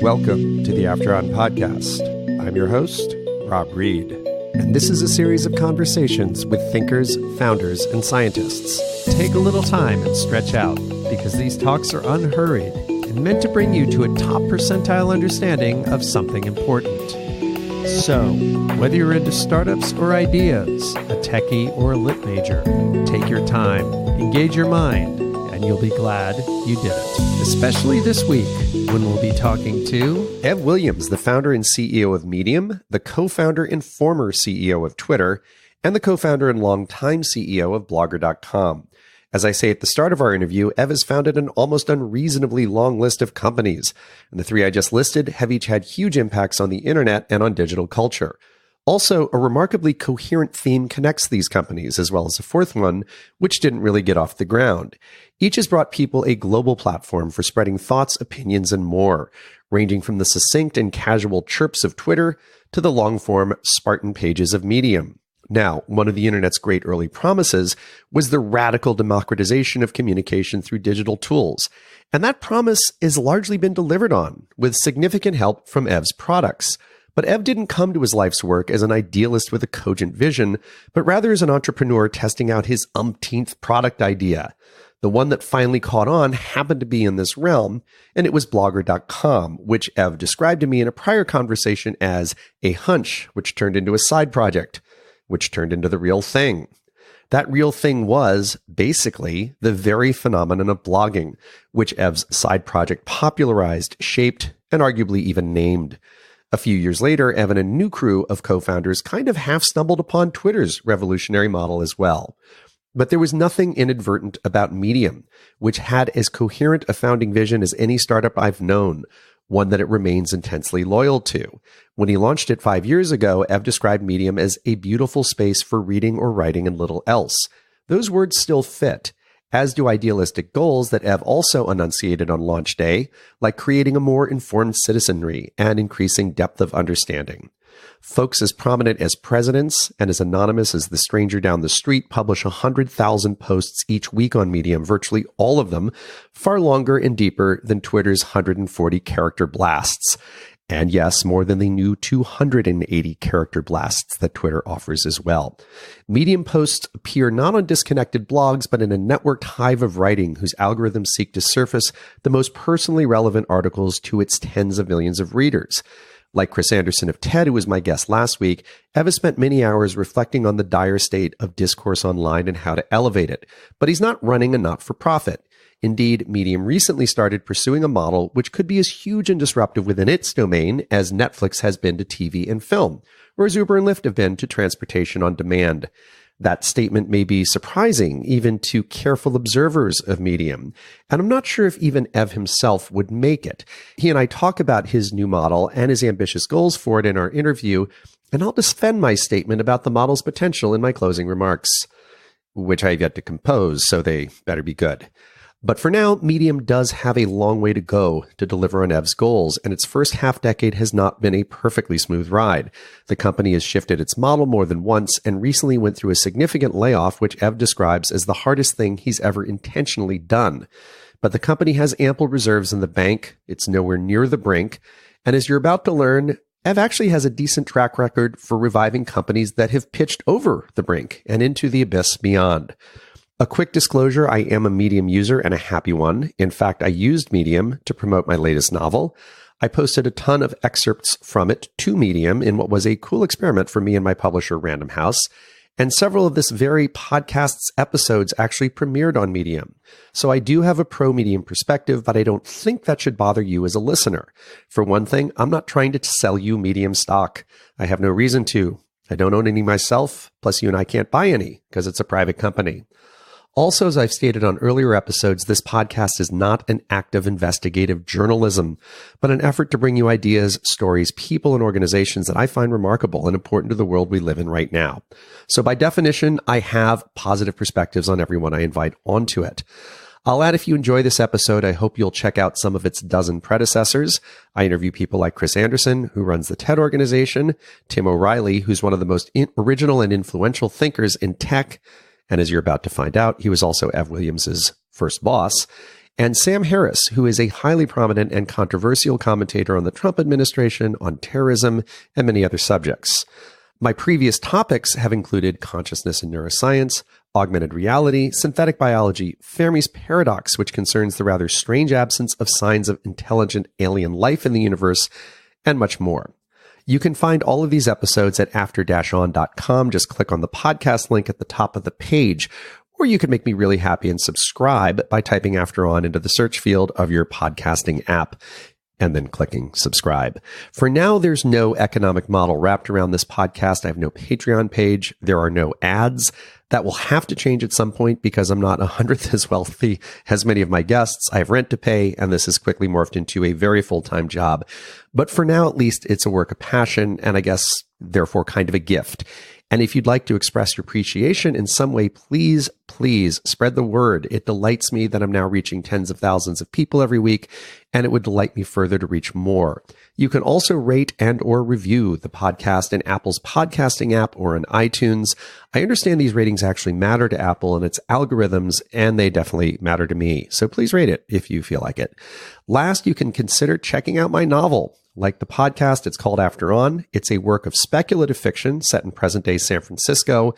Welcome to the After On podcast. I'm your host, Rob Reed, and this is a series of conversations with thinkers, founders, and scientists. Take a little time and stretch out, because these talks are unhurried and meant to bring you to a top percentile understanding of something important. So, whether you're into startups or ideas, a techie or a lit major, take your time, engage your mind, and you'll be glad you did it. Especially this week, when we'll be talking to Ev Williams, the founder and CEO of Medium, the co-founder and former CEO of Twitter, and the co-founder and longtime CEO of Blogger.com. As I say at the start of our interview, Ev has founded an almost unreasonably long list of companies, and the three I just listed have each had huge impacts on the internet and on digital culture. Also, a remarkably coherent theme connects these companies, as well as a fourth one, which didn't really get off the ground. Each has brought people a global platform for spreading thoughts, opinions, and more, ranging from the succinct and casual chirps of Twitter to the long-form Spartan pages of Medium. Now, one of the internet's great early promises was the radical democratization of communication through digital tools. And that promise has largely been delivered on, with significant help from Ev's products. But Ev didn't come to his life's work as an idealist with a cogent vision, but rather as an entrepreneur testing out his umpteenth product idea. The one that finally caught on happened to be in this realm, and it was Blogger.com, which Ev described to me in a prior conversation as a hunch, which turned into a side project, which turned into the real thing. That real thing was, basically, the very phenomenon of blogging, which Ev's side project popularized, shaped, and arguably even named. A few years later, Ev and a new crew of co-founders kind of half stumbled upon Twitter's revolutionary model as well. But there was nothing inadvertent about Medium, which had as coherent a founding vision as any startup I've known, one that it remains intensely loyal to. When he launched it 5 years ago, Ev described Medium as a beautiful space for reading or writing and little else. Those words still fit, as do idealistic goals that Ev also enunciated on launch day, like creating a more informed citizenry and increasing depth of understanding. Folks as prominent as presidents and as anonymous as the stranger down the street publish 100,000 posts each week on Medium, virtually all of them far longer and deeper than Twitter's 140 character blasts. And yes, more than the new 280 character blasts that Twitter offers as well. Medium posts appear not on disconnected blogs, but in a networked hive of writing whose algorithms seek to surface the most personally relevant articles to its tens of millions of readers. Like Chris Anderson of TED, who was my guest last week, Ev has spent many hours reflecting on the dire state of discourse online and how to elevate it. But he's not running a not-for-profit. Indeed, Medium recently started pursuing a model which could be as huge and disruptive within its domain as Netflix has been to TV and film, or as Uber and Lyft have been to transportation on demand. That statement may be surprising, even to careful observers of Medium, and I'm not sure if even Ev himself would make it. He and I talk about his new model and his ambitious goals for it in our interview, and I'll defend my statement about the model's potential in my closing remarks, which I have yet to compose, so they better be good. But for now, Medium does have a long way to go to deliver on Ev's goals, and its first half-decade has not been a perfectly smooth ride. The company has shifted its model more than once and recently went through a significant layoff, which Ev describes as the hardest thing he's ever intentionally done. But the company has ample reserves in the bank, it's nowhere near the brink, and as you're about to learn, Ev actually has a decent track record for reviving companies that have pitched over the brink and into the abyss beyond. A quick disclosure, I am a Medium user and a happy one. In fact, I used Medium to promote my latest novel. I posted a ton of excerpts from it to Medium in what was a cool experiment for me and my publisher, Random House. And several of this very podcast's episodes actually premiered on Medium. So I do have a pro-Medium perspective, but I don't think that should bother you as a listener. For one thing, I'm not trying to sell you Medium stock. I have no reason to. I don't own any myself, plus you and I can't buy any because it's a private company. Also, as I've stated on earlier episodes, this podcast is not an act of investigative journalism, but an effort to bring you ideas, stories, people, and organizations that I find remarkable and important to the world we live in right now. So by definition, I have positive perspectives on everyone I invite onto it. I'll add, if you enjoy this episode, I hope you'll check out some of its dozen predecessors. I interview people like Chris Anderson, who runs the TED organization, Tim O'Reilly, who's one of the most original and influential thinkers in tech, and as you're about to find out, he was also Ev Williams' first boss, and Sam Harris, who is a highly prominent and controversial commentator on the Trump administration, on terrorism, and many other subjects. My previous topics have included consciousness and neuroscience, augmented reality, synthetic biology, Fermi's paradox, which concerns the rather strange absence of signs of intelligent alien life in the universe, and much more. You can find all of these episodes at after-on.com. Just click on the podcast link at the top of the page, or you can make me really happy and subscribe by typing After On into the search field of your podcasting app and then clicking subscribe. For now, there's no economic model wrapped around this podcast. I have no Patreon page. There are no ads. That will have to change at some point because I'm not 100th as wealthy as many of my guests. I have rent to pay, and this has quickly morphed into a very full-time job. But for now, at least, it's a work of passion, and I guess, therefore, kind of a gift. And if you'd like to express your appreciation in some way, please spread the word. It delights me that I'm now reaching tens of thousands of people every week, and it would delight me further to reach more. You can also rate and or review the podcast in Apple's podcasting app or in iTunes. I understand these ratings actually matter to Apple and its algorithms, and they definitely matter to me. So please rate it if you feel like it. Last, you can consider checking out my novel. Like the podcast, it's called After On. It's a work of speculative fiction set in present-day San Francisco.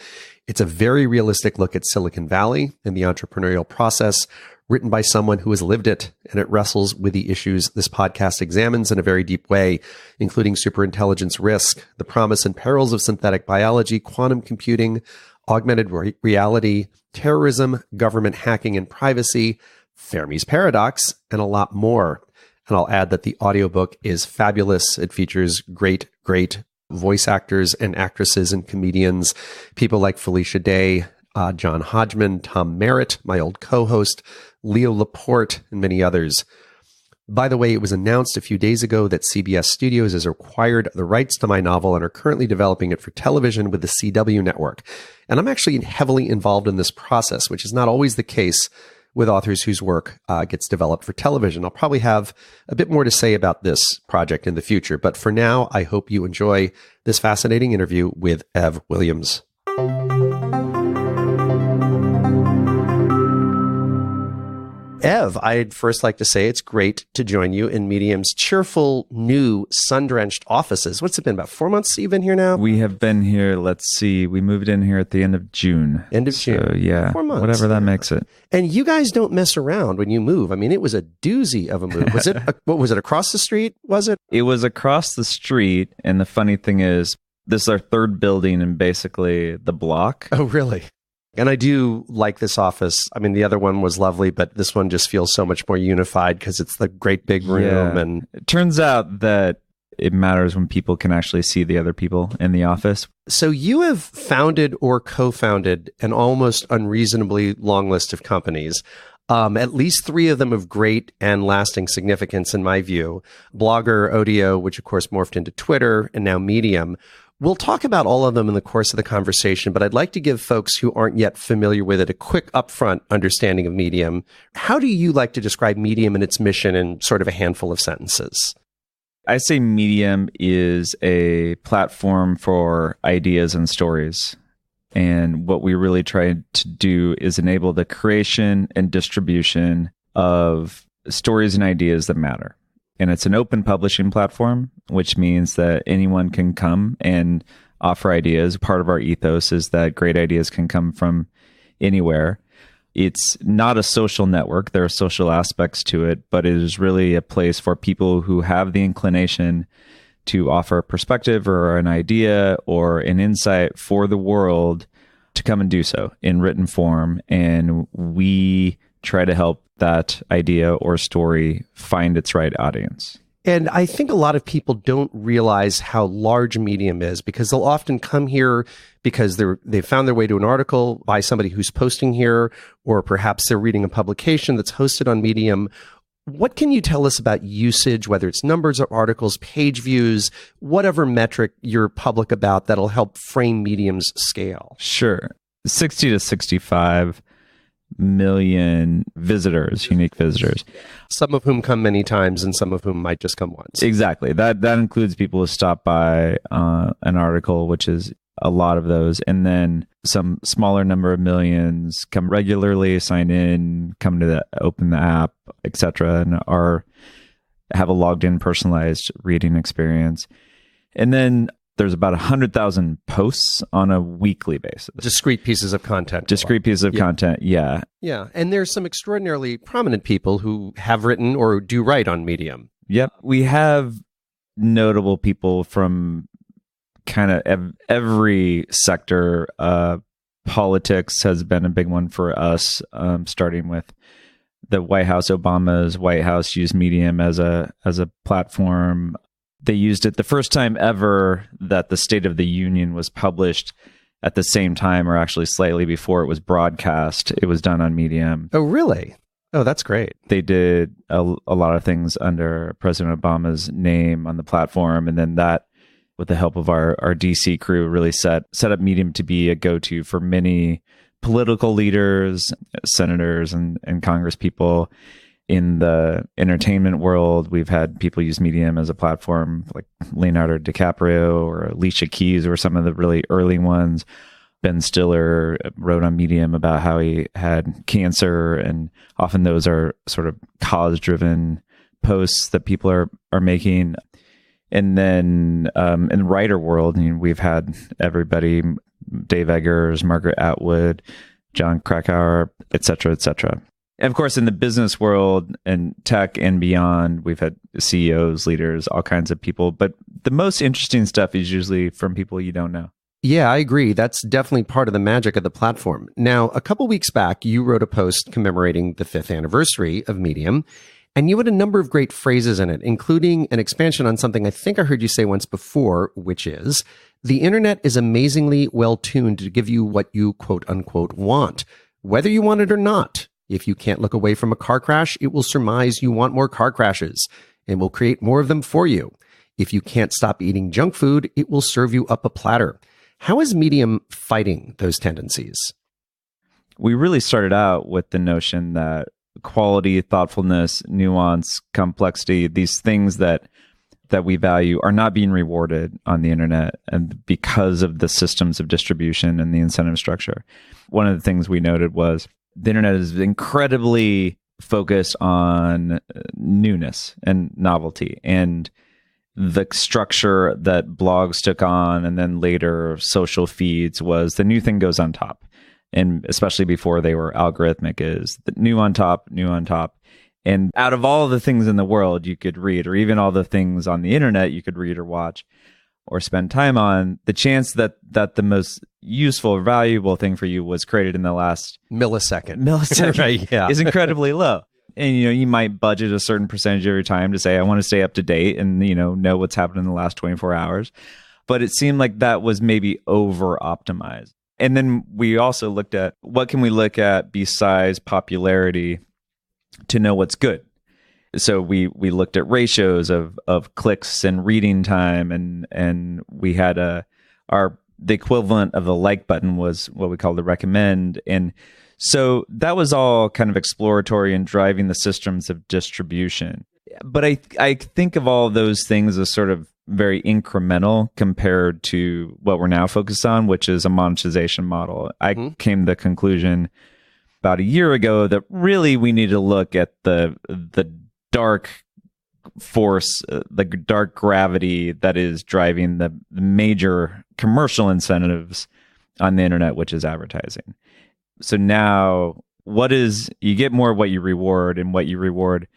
It's a very realistic look at Silicon Valley and the entrepreneurial process, written by someone who has lived it, and it wrestles with the issues this podcast examines in a very deep way, including superintelligence risk, the promise and perils of synthetic biology, quantum computing, augmented reality, terrorism, government hacking and privacy, Fermi's paradox, and a lot more. And I'll add that the audiobook is fabulous. It features great voice actors and actresses and comedians, people like Felicia Day, John Hodgman, Tom Merritt, my old co-host, Leo Laporte, and many others. By the way, it was announced a few days ago that CBS Studios has acquired the rights to my novel and are currently developing it for television with the CW network. And I'm actually heavily involved in this process, which is not always the case with authors whose work gets developed for television. I'll probably have a bit more to say about this project in the future. But for now, I hope you enjoy this fascinating interview with Ev Williams. Ev, I'd first like to say it's great to join you in Medium's cheerful, new, sun-drenched offices. What's it been, about 4 months you've been here now? We have been here, let's see, we moved in here at the end of June. End of June. So, yeah, 4 months. Whatever that makes it. And you guys don't mess around when you move. I mean, it was a doozy of a move. Was it, what was it, across the street, was it? It was across the street, and the funny thing is, this is our third building in basically the block. Oh, really? And I do like this office. I mean, the other one was lovely, but this one just feels so much more unified because it's the great big room. Yeah. And it turns out that it matters when people can actually see the other people in the office. So you have founded or co-founded an almost unreasonably long list of companies. At least 3 of them of great and lasting significance in my view. Blogger, Odeo, which of course morphed into Twitter, and now Medium. We'll talk about all of them in the course of the conversation, but I'd like to give folks who aren't yet familiar with it a quick upfront understanding of Medium. How do you like to describe Medium and its mission in sort of a handful of sentences? I say Medium is a platform for ideas and stories. And what we really try to do is enable the creation and distribution of stories and ideas that matter. And it's an open publishing platform, which means that anyone can come and offer ideas. Part of our ethos is that great ideas can come from anywhere. It's not a social network. There are social aspects to it, but it is really a place for people who have the inclination to offer a perspective or an idea or an insight for the world to come and do so in written form. And we try to help that idea or story find its right audience. And I think a lot of people don't realize how large Medium is because they'll often come here because they've found their way to an article by somebody who's posting here, or perhaps they're reading a publication that's hosted on Medium. What can you tell us about usage, whether it's numbers of articles, page views, whatever metric you're public about that'll help frame Medium's scale? Sure. 60 to 65 million visitors, unique visitors. Some of whom come many times and some of whom might just come once. Exactly. That includes people who stop by an article, which is a lot of those. And then some smaller number of millions come regularly, sign in, open the app, etc., and have a logged in personalized reading experience. And then there's about 100,000 posts on a weekly basis. Discrete pieces of content. Content, yeah. Yeah, and there's some extraordinarily prominent people who have written or do write on Medium. Yep. We have notable people from kind of every sector. Politics has been a big one for us, starting with the White House. Obama's White House used Medium as a platform. They used it the first time ever that the State of the Union was published at the same time, or actually slightly before it was broadcast. It was done on Medium. Oh, really? Oh, that's great. They did a lot of things under President Obama's name on the platform. And then that, with the help of our DC crew, really set up Medium to be a go-to for many political leaders, senators, and Congress people. In the entertainment world, we've had people use Medium as a platform, like Leonardo DiCaprio or Alicia Keys were some of the really early ones. Ben Stiller wrote on Medium about how he had cancer, and often those are sort of cause-driven posts that people are making. And then in the writer world, we've had everybody, Dave Eggers, Margaret Atwood, John Krakauer, et cetera, et cetera. And of course, in the business world and tech and beyond, we've had CEOs, leaders, all kinds of people. But the most interesting stuff is usually from people you don't know. Yeah, I agree. That's definitely part of the magic of the platform. Now, a couple weeks back, you wrote a post commemorating the 5th anniversary of Medium, and you had a number of great phrases in it, including an expansion on something I think I heard you say once before, which is, the internet is amazingly well tuned to give you what you quote unquote want, whether you want it or not. If you can't look away from a car crash, it will surmise you want more car crashes and will create more of them for you. If you can't stop eating junk food, it will serve you up a platter. How is Medium fighting those tendencies? We really started out with the notion that quality, thoughtfulness, nuance, complexity, these things that we value are not being rewarded on the internet, and because of the systems of distribution and the incentive structure. One of the things we noted was the internet is incredibly focused on newness and novelty, and the structure that blogs took on and then later social feeds was the new thing goes on top. And especially before they were algorithmic, is the new on top. And out of all the things in the world you could read, or even all the things on the internet you could read or watch or spend time on, the chance that the most useful or valuable thing for you was created in the last millisecond right, yeah, is incredibly low. And you might budget a certain percentage of your time to say, I want to stay up to date and know what's happened in the last 24 hours. But it seemed like that was maybe over optimized. And then we also looked at what can we look at besides popularity to know what's good. So we looked at ratios of clicks and reading time, and we had the equivalent of the like button was what we call the recommend. And so that was all kind of exploratory and driving the systems of distribution. But I think of all those things as sort of very incremental compared to what we're now focused on, which is a monetization model. I came to the conclusion about a year ago that really we need to look at the dark force, the dark gravity that is driving the major commercial incentives on the internet, which is advertising. So now you get more of what you reward, and what you reward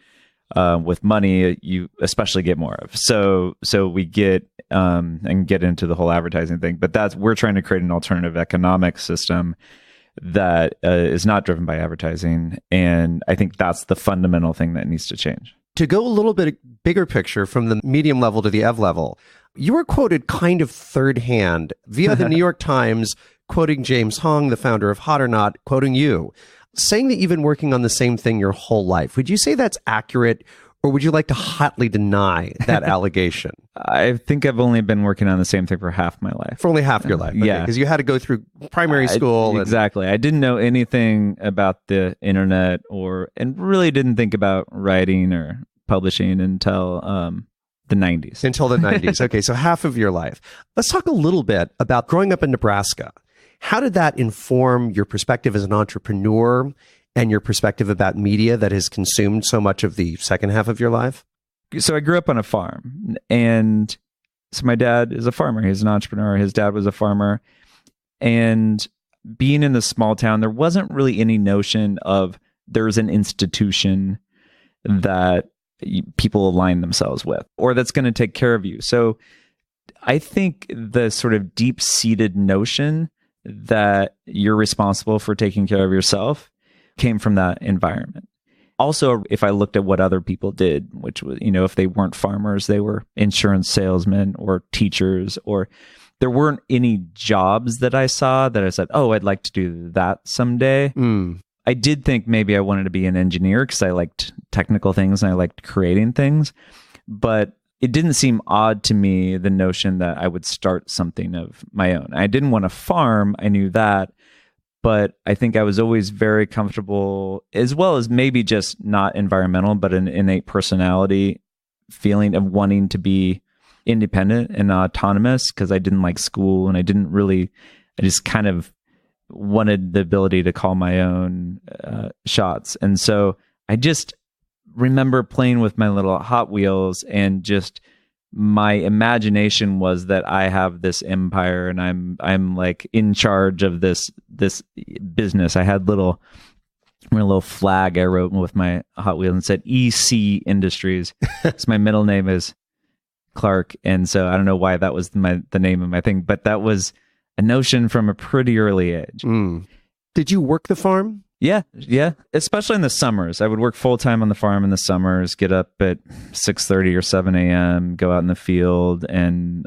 with money, you especially get more of. So we get and get into the whole advertising thing, but we're trying to create an alternative economic system that is not driven by advertising. And I think that's the fundamental thing that needs to change. To go a little bit bigger picture from the Medium level to the EV level, you were quoted kind of third hand via the New York Times, quoting James Hong, the founder of Hot or Not, quoting you, saying that you've been working on the same thing your whole life. Would you say that's accurate, or would you like to hotly deny that allegation? I think I've only been working on the same thing for half my life. For only half your life? Okay, yeah. Because you had to go through primary school. Exactly. I didn't know anything about the internet and really didn't think about writing or publishing until the 90s. Until the 90s. Okay, so half of your life. Let's talk a little bit about growing up in Nebraska. How did that inform your perspective as an entrepreneur and your perspective about media that has consumed so much of the second half of your life? So I grew up on a farm, and so my dad is a farmer. He's an entrepreneur. His dad was a farmer. And being in the small town, there wasn't really any notion of there's an institution that people align themselves with or that's going to take care of you. So I think the sort of deep-seated notion that you're responsible for taking care of yourself came from that environment. Also, if I looked at what other people did, which was, if they weren't farmers, they were insurance salesmen or teachers, or there weren't any jobs that I saw that I said, oh, I'd like to do that someday. I did think maybe I wanted to be an engineer because I liked technical things and I liked creating things. But it didn't seem odd to me, the notion that I would start something of my own. I didn't want to farm. I knew that. But I think I was always very comfortable, as well as maybe just not environmental, but an innate personality feeling of wanting to be independent and autonomous, because I didn't like school and I just kind of wanted the ability to call my own shots. And so I just remember playing with my little Hot Wheels, and just my imagination was that I have this empire and I'm like in charge of this business. I had a little flag I wrote with my Hot Wheels and said EC Industries. So my middle name is Clark, and so I don't know why that was the name of my thing, but that was a notion from a pretty early age. Did you work the farm? Yeah. Especially in the summers. I would work full time on the farm in the summers, get up at 6:30 or 7 a.m., go out in the field, and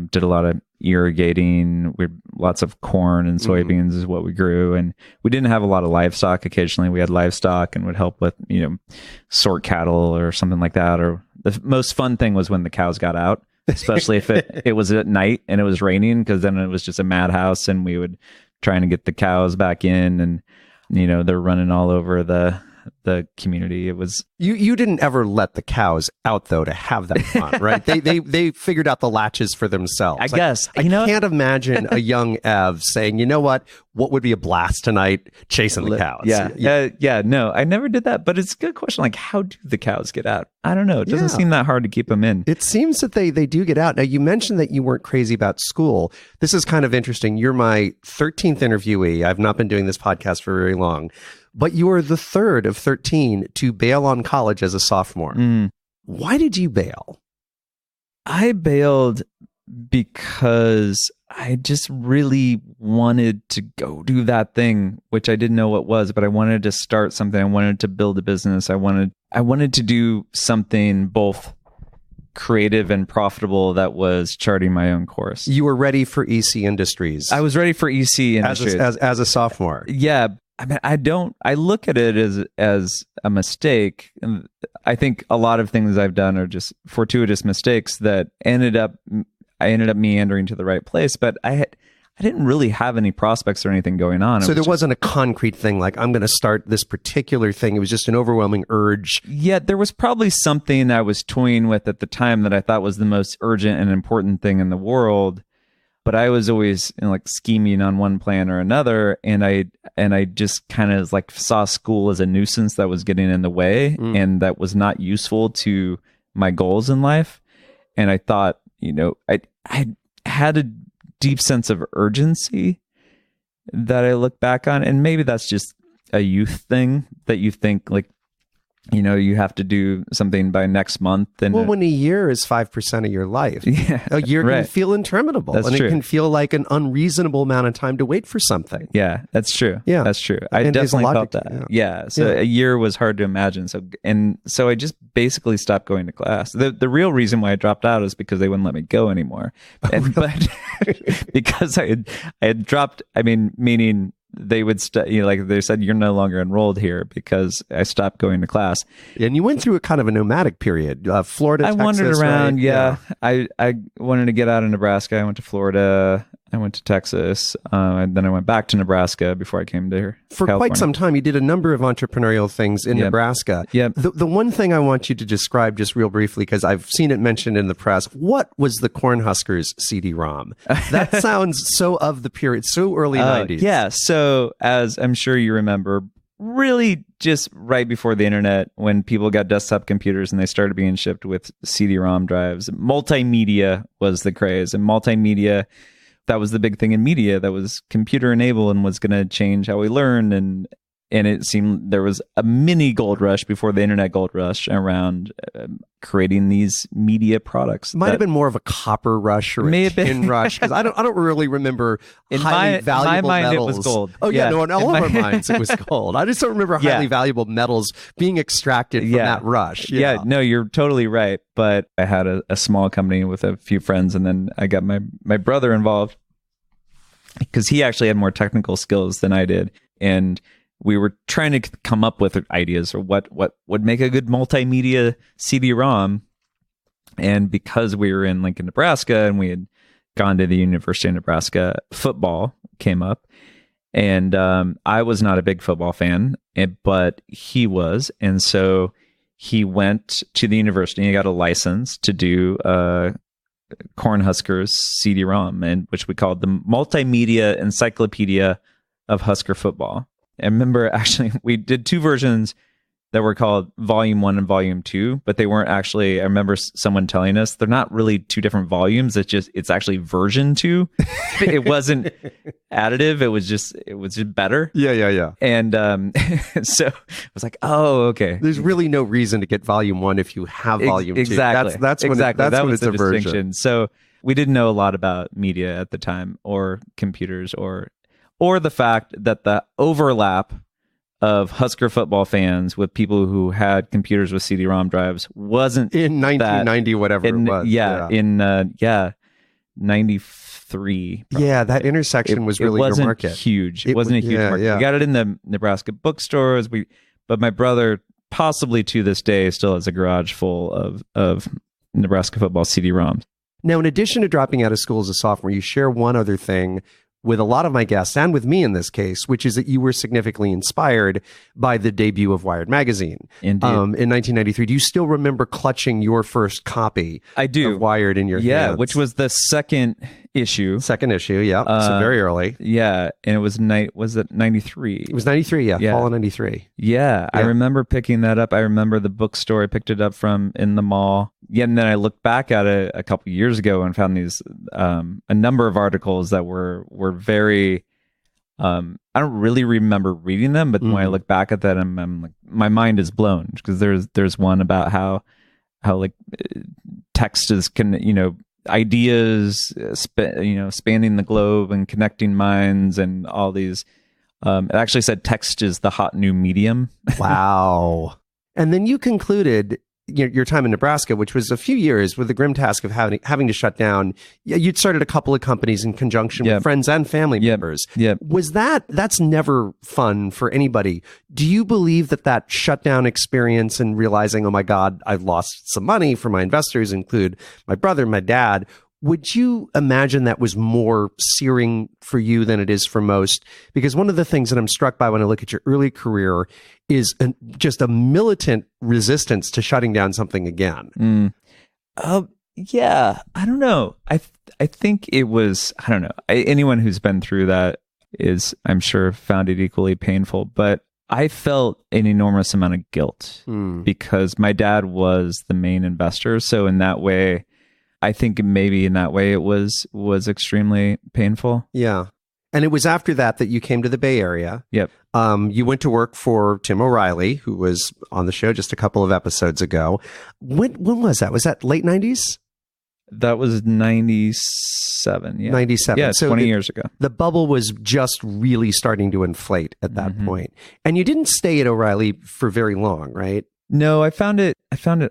did a lot of irrigating. We had lots of corn and soybeans is what we grew. And we didn't have a lot of livestock. Occasionally we had livestock and would help with, sort cattle or something like that. Or the most fun thing was when the cows got out, especially if it was at night and it was raining, because then it was just a madhouse and we would trying to get the cows back in, and they're running all over the community. It was you didn't ever let the cows out though to have that fun, right? They figured out the latches for themselves. I guess. I can't imagine a young Ev saying, you know what would be a blast tonight? Chasing the cows. Yeah. No, I never did that. But it's a good question. Like, how do the cows get out? I don't know. It doesn't seem that hard to keep them in. It seems that they do get out. Now, you mentioned that you weren't crazy about school. This is kind of interesting. You're my 13th interviewee. I've not been doing this podcast for very long. But you are the third of 13 to bail on college as a sophomore. Why did you bail? I bailed because I just really wanted to go do that thing, which I didn't know what was, but I wanted to start something. I wanted to build a business. I wanted to do something both creative and profitable that was charting my own course. You were ready for EC Industries. I was ready for EC Industries. As a sophomore. Yeah. I mean, I look at it as a mistake. And I think a lot of things I've done are just fortuitous mistakes that I ended up meandering to the right place, but I didn't really have any prospects or anything going on. So there wasn't a concrete thing like, I'm going to start this particular thing. It was just an overwhelming urge. Yeah, there was probably something I was toying with at the time that I thought was the most urgent and important thing in the world. But I was always scheming on one plan or another, and I just kind of saw school as a nuisance that was getting in the way and that was not useful to my goals in life. And I thought, I had a deep sense of urgency that I look back on, and maybe that's just a youth thing that you think you have to do something by next month. And when a year is 5% of your life, a year can feel interminable. That's true. It can feel like an unreasonable amount of time to wait for something. Yeah, that's true. Yeah, that's true. I definitely felt that. Yeah. So a year was hard to imagine. So I just basically stopped going to class. The real reason why I dropped out is because they wouldn't let me go anymore. But because I had dropped, meaning they would they said, you're no longer enrolled here because I stopped going to class. And you went through a kind of a nomadic period, Florida, I Texas, wandered around. right? Yeah. I wanted to get out of Nebraska. I went to Florida. I went to Texas, and then I went back to Nebraska before I came to here. For California. quite some time, you did a number of entrepreneurial things in Nebraska. Yep. The one thing I want you to describe just real briefly, because I've seen it mentioned in the press, what was the Cornhuskers CD-ROM? That sounds so of the period, so early 90s. Yeah. So as I'm sure you remember, really just right before the internet, when people got desktop computers and they started being shipped with CD-ROM drives, multimedia was the craze. And multimedia, that was the big thing in media, that was computer enabled and was going to change how we learn. And it seemed there was a mini gold rush before the internet gold rush around creating these media products. Might have been more of a copper rush or a tin rush, because I don't really remember highly valuable my mind, metals. It was gold. Oh yeah, no, in all of our minds it was gold. I just don't remember highly valuable metals being extracted from that rush. Yeah, no, you're totally right. But I had a small company with a few friends, and then I got my brother involved because he actually had more technical skills than I did, and we were trying to come up with ideas or what would make a good multimedia CD-ROM. And because we were in Lincoln, Nebraska, and we had gone to the University of Nebraska, football came up. And I was not a big football fan, but he was. And so he went to the university and he got a license to do Cornhuskers CD-ROM, and which we called the Multimedia Encyclopedia of Husker Football. I remember actually we did two versions that were called Volume 1 and Volume 2, but they weren't actually, I remember someone telling us, they're not really two different volumes. It's actually version 2. It wasn't additive. It was just better. Yeah. And so I was like, oh, okay. There's really no reason to get Volume 1 if you have Volume 2. Exactly. That's when that was it's the a version. distinction. So we didn't know a lot about media at the time, or computers, or the fact that the overlap of Husker football fans with people who had computers with CD-ROM drives wasn't in 1990, whatever it was. In 93. Probably. Yeah, that intersection was really your market. Huge. It wasn't a huge market. Yeah. We got it in the Nebraska bookstores. But my brother, possibly to this day, still has a garage full of Nebraska football CD-ROMs. Now, in addition to dropping out of school as a sophomore, you share one other thing with a lot of my guests, and with me in this case, which is that you were significantly inspired by the debut of Wired magazine. Indeed. In 1993. Do you still remember clutching your first copy I do. of Wired in your hands? Yeah, which was the second issue. Second issue, yeah. So very early. Yeah, and it was it 93? It was 93, yeah. Fall of 93. Yeah, I remember picking that up. I remember the bookstore I picked it up from in the mall. Yeah, and then I looked back at it a couple years ago and found these a number of articles that were very. I don't really remember reading them, but when I look back at that, I'm like, my mind is blown, because there's one about how like text is ideas spanning the globe and connecting minds and all these. It actually said text is the hot new medium. Wow. And then you concluded your time in Nebraska, which was a few years, with the grim task of having to shut down. You'd started a couple of companies in conjunction with friends and family members. Was that's never fun for anybody. Do you believe that shutdown experience and realizing, oh my God, I've lost some money for my investors, include my brother, my dad, would you imagine that was more searing for you than it is for most? Because one of the things that I'm struck by when I look at your early career is just a militant resistance to shutting down something again. Yeah, I don't know. I think it was, I don't know. Anyone who's been through that is, I'm sure, found it equally painful. But I felt an enormous amount of guilt because my dad was the main investor. So in that way, I think maybe in that way it was extremely painful. Yeah. And it was after that you came to the Bay Area. Yep. You went to work for Tim O'Reilly, who was on the show just a couple of episodes ago. When was that? Was that late 90s? That was 97. Yeah. 97. Yeah, so 20 years ago. The bubble was just really starting to inflate at that point. And you didn't stay at O'Reilly for very long, right? No, I found it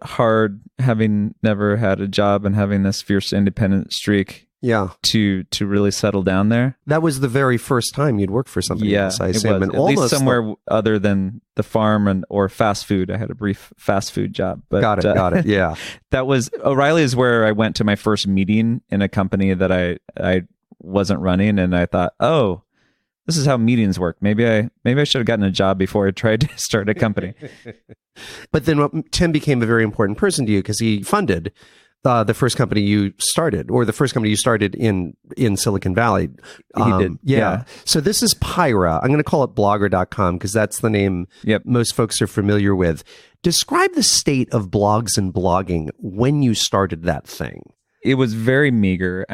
hard, having never had a job and having this fierce independent streak. Yeah. To really settle down there. That was the very first time you'd worked for somebody else, I assume. And at least somewhere other than the farm or fast food. I had a brief fast food job. But, got it. Yeah. That was, O'Reilly is where I went to my first meeting in a company that I wasn't running, and I thought, oh, this is how meetings work. Maybe I should have gotten a job before I tried to start a company. But then Tim became a very important person to you because he funded the first company you started, or the first company you started in Silicon Valley. He did. Yeah. So this is Pyra. I'm going to call it blogger.com because that's the name most folks are familiar with. Describe the state of blogs and blogging when you started that thing. It was very meager.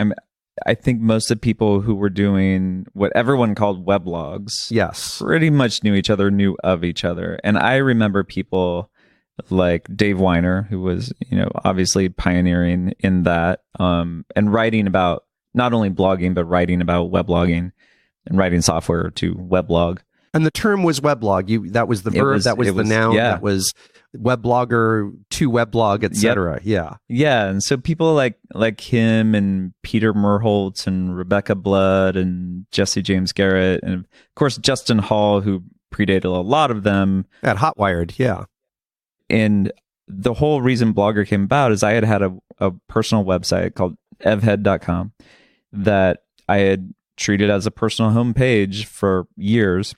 I think most of the people who were doing what everyone called weblogs, pretty much knew each other, knew of each other. And I remember people like Dave Weiner, who was, obviously pioneering in that, and writing about not only blogging, but writing about weblogging and writing software to weblog. And the term was weblog. That was the verb, that was the noun, that was webblogger to weblog, etc. Yeah. And so people like him and Peter Merholtz and Rebecca Blood and Jesse James Garrett, and of course Justin Hall, who predated a lot of them. At Hotwired, yeah. And the whole reason Blogger came about is I had a personal website called evhead.com that I had treated as a personal homepage for years.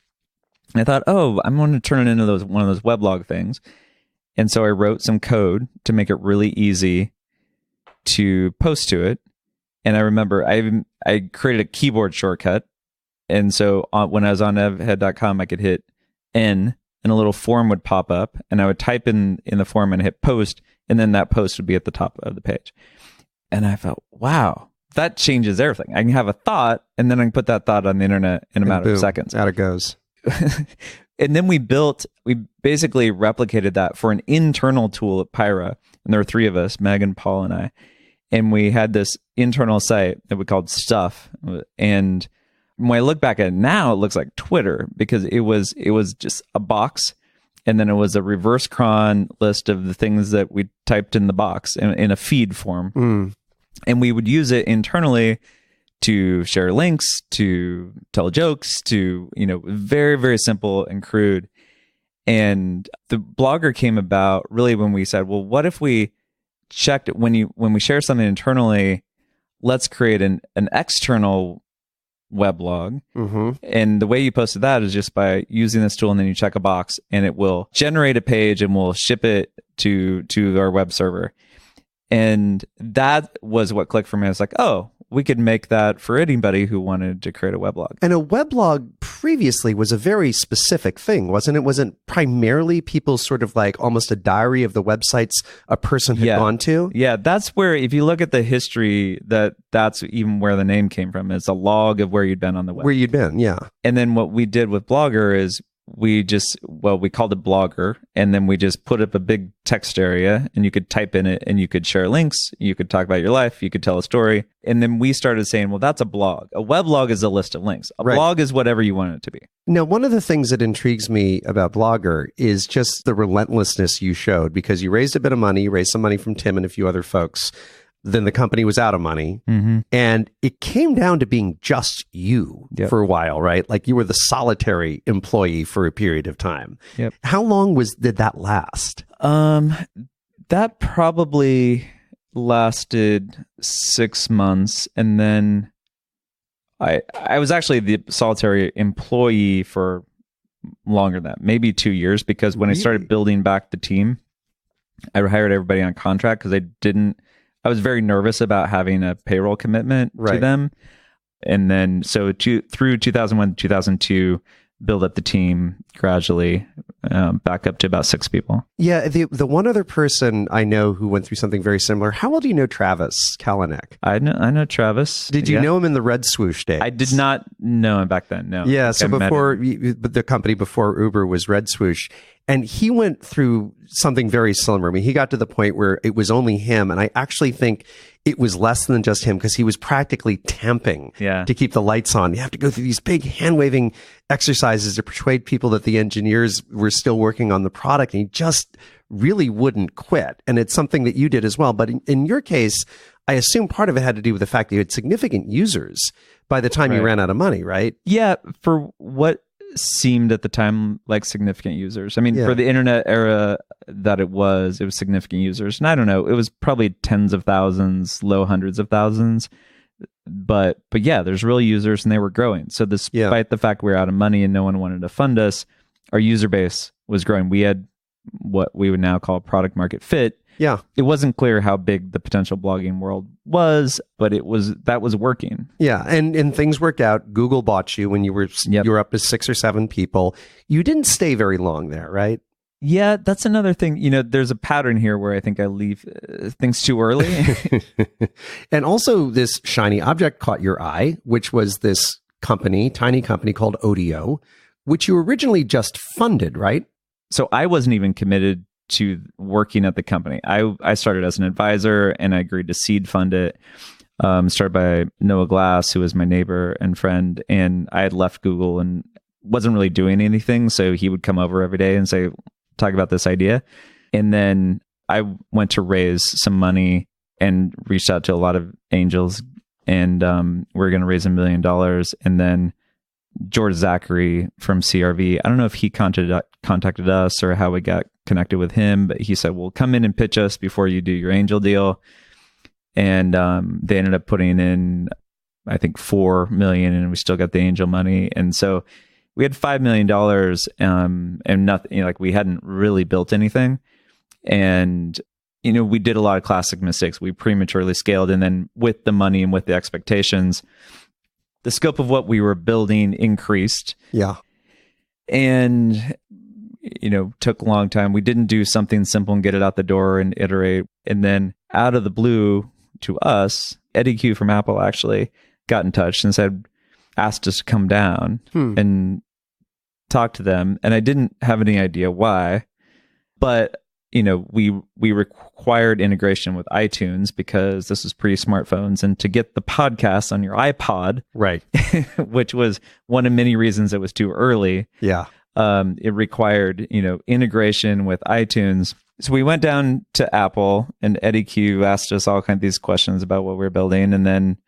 And I thought, I'm going to turn it into one of those weblog things. And so I wrote some code to make it really easy to post to it. And I remember I created a keyboard shortcut. And so when I was on evhead.com, I could hit N, and a little form would pop up, and I would type in the form and hit post, and then that post would be at the top of the page. And I felt, wow, that changes everything. I can have a thought, and then I can put that thought on the internet in a matter of seconds. Out it goes. And then we basically replicated that for an internal tool at Pyra. And there were three of us, Megan, Paul, and I. And we had this internal site that we called Stuff. And when I look back at it now, it looks like Twitter, because it was just a box, and then it was a reverse cron list of the things that we typed in the box in a feed form. And we would use it internally to share links, to tell jokes, to, very, very simple and crude. And the Blogger came about really when we said, well, what if we checked it when we share something internally, let's create an external weblog. And the way you posted that is just by using this tool, and then you check a box and it will generate a page and we'll ship it to our web server. And that was what clicked for me. I was like, oh, we could make that for anybody who wanted to create a weblog. And a weblog previously was a very specific thing, wasn't it? Wasn't primarily people sort of like almost a diary of the websites a person had gone to? Yeah, that's where, if you look at the history, that's even where the name came from. It's a log of where you'd been on the web. Where you'd been, yeah. And then what we did with Blogger is we called it Blogger, and then we just put up a big text area, and you could type in it, and you could share links, you could talk about your life, you could tell a story. And then we started saying, well, that's a blog. A weblog is a list of links. A blog is whatever you want it to be. Now, one of the things that intrigues me about Blogger is just the relentlessness you showed, because you raised a bit of money, you raised some money from Tim and a few other folks. Then the company was out of money, and it came down to being just you for a while, right? Like you were the solitary employee for a period of time. How long did that last? That probably lasted 6 months, and then I was actually the solitary employee for longer than that, maybe 2 years, because when I started building back the team, I hired everybody on contract because I was very nervous about having a payroll commitment to them. And then, so through 2001, 2002, build up the team gradually, back up to about 6 people. Yeah. The one other person I know who went through something very similar. How well do you know Travis Kalanick? I know Travis. Did you know him in the Red Swoosh days? I did not know him back then. No. Yeah. So before the company before Uber was Red Swoosh. And he went through something very similar. I mean, he got to the point where it was only him. And I actually think it was less than just him, because he was practically tamping to keep the lights on. You have to go through these big hand-waving exercises to persuade people that the engineers were still working on the product. And he just really wouldn't quit. And it's something that you did as well. But in your case, I assume part of it had to do with the fact that you had significant users by the time you ran out of money, right? Yeah. For what seemed at the time like significant users. I mean, for the internet era that it was significant users. And I don't know, it was probably tens of thousands, low hundreds of thousands. But yeah, there's real users and they were growing. So despite the fact we were out of money and no one wanted to fund us, our user base was growing. We had what we would now call product market fit. Yeah. It wasn't clear how big the potential blogging world was, but that was working. Yeah. And things worked out. Google bought you when you were up to 6 or 7 people. You didn't stay very long there, right? Yeah, that's another thing. There's a pattern here where I think I leave things too early. And also this shiny object caught your eye, which was this tiny company called Odeo, which you originally just funded, right? So I wasn't even committed to working at the company. I started as an advisor and I agreed to seed fund it. Started by Noah Glass, who was my neighbor and friend. And I had left Google and wasn't really doing anything. So he would come over every day and talk about this idea. And then I went to raise some money and reached out to a lot of angels. And we were going to raise $1 million. And then George Zachary from CRV, I don't know if he contacted us or how we got connected with him, but he said, well, come in and pitch us before you do your angel deal. And they ended up putting in, I think, $4 million, and we still got the angel money. And so we had $5 million and nothing, we hadn't really built anything. And, we did a lot of classic mistakes. We prematurely scaled. And then with the money and with the expectations, the scope of what we were building increased. Yeah. And, took a long time. We didn't do something simple and get it out the door and iterate. And then out of the blue to us, Eddie Q from Apple actually got in touch and asked us to come down and talk to them. And I didn't have any idea why, but we required integration with iTunes because this was pre-smartphones, and to get the podcast on your iPod, right, which was one of many reasons it was too early. Yeah. It required, integration with iTunes. So we went down to Apple, and Eddie Q asked us all kinds of these questions about what we were building. And then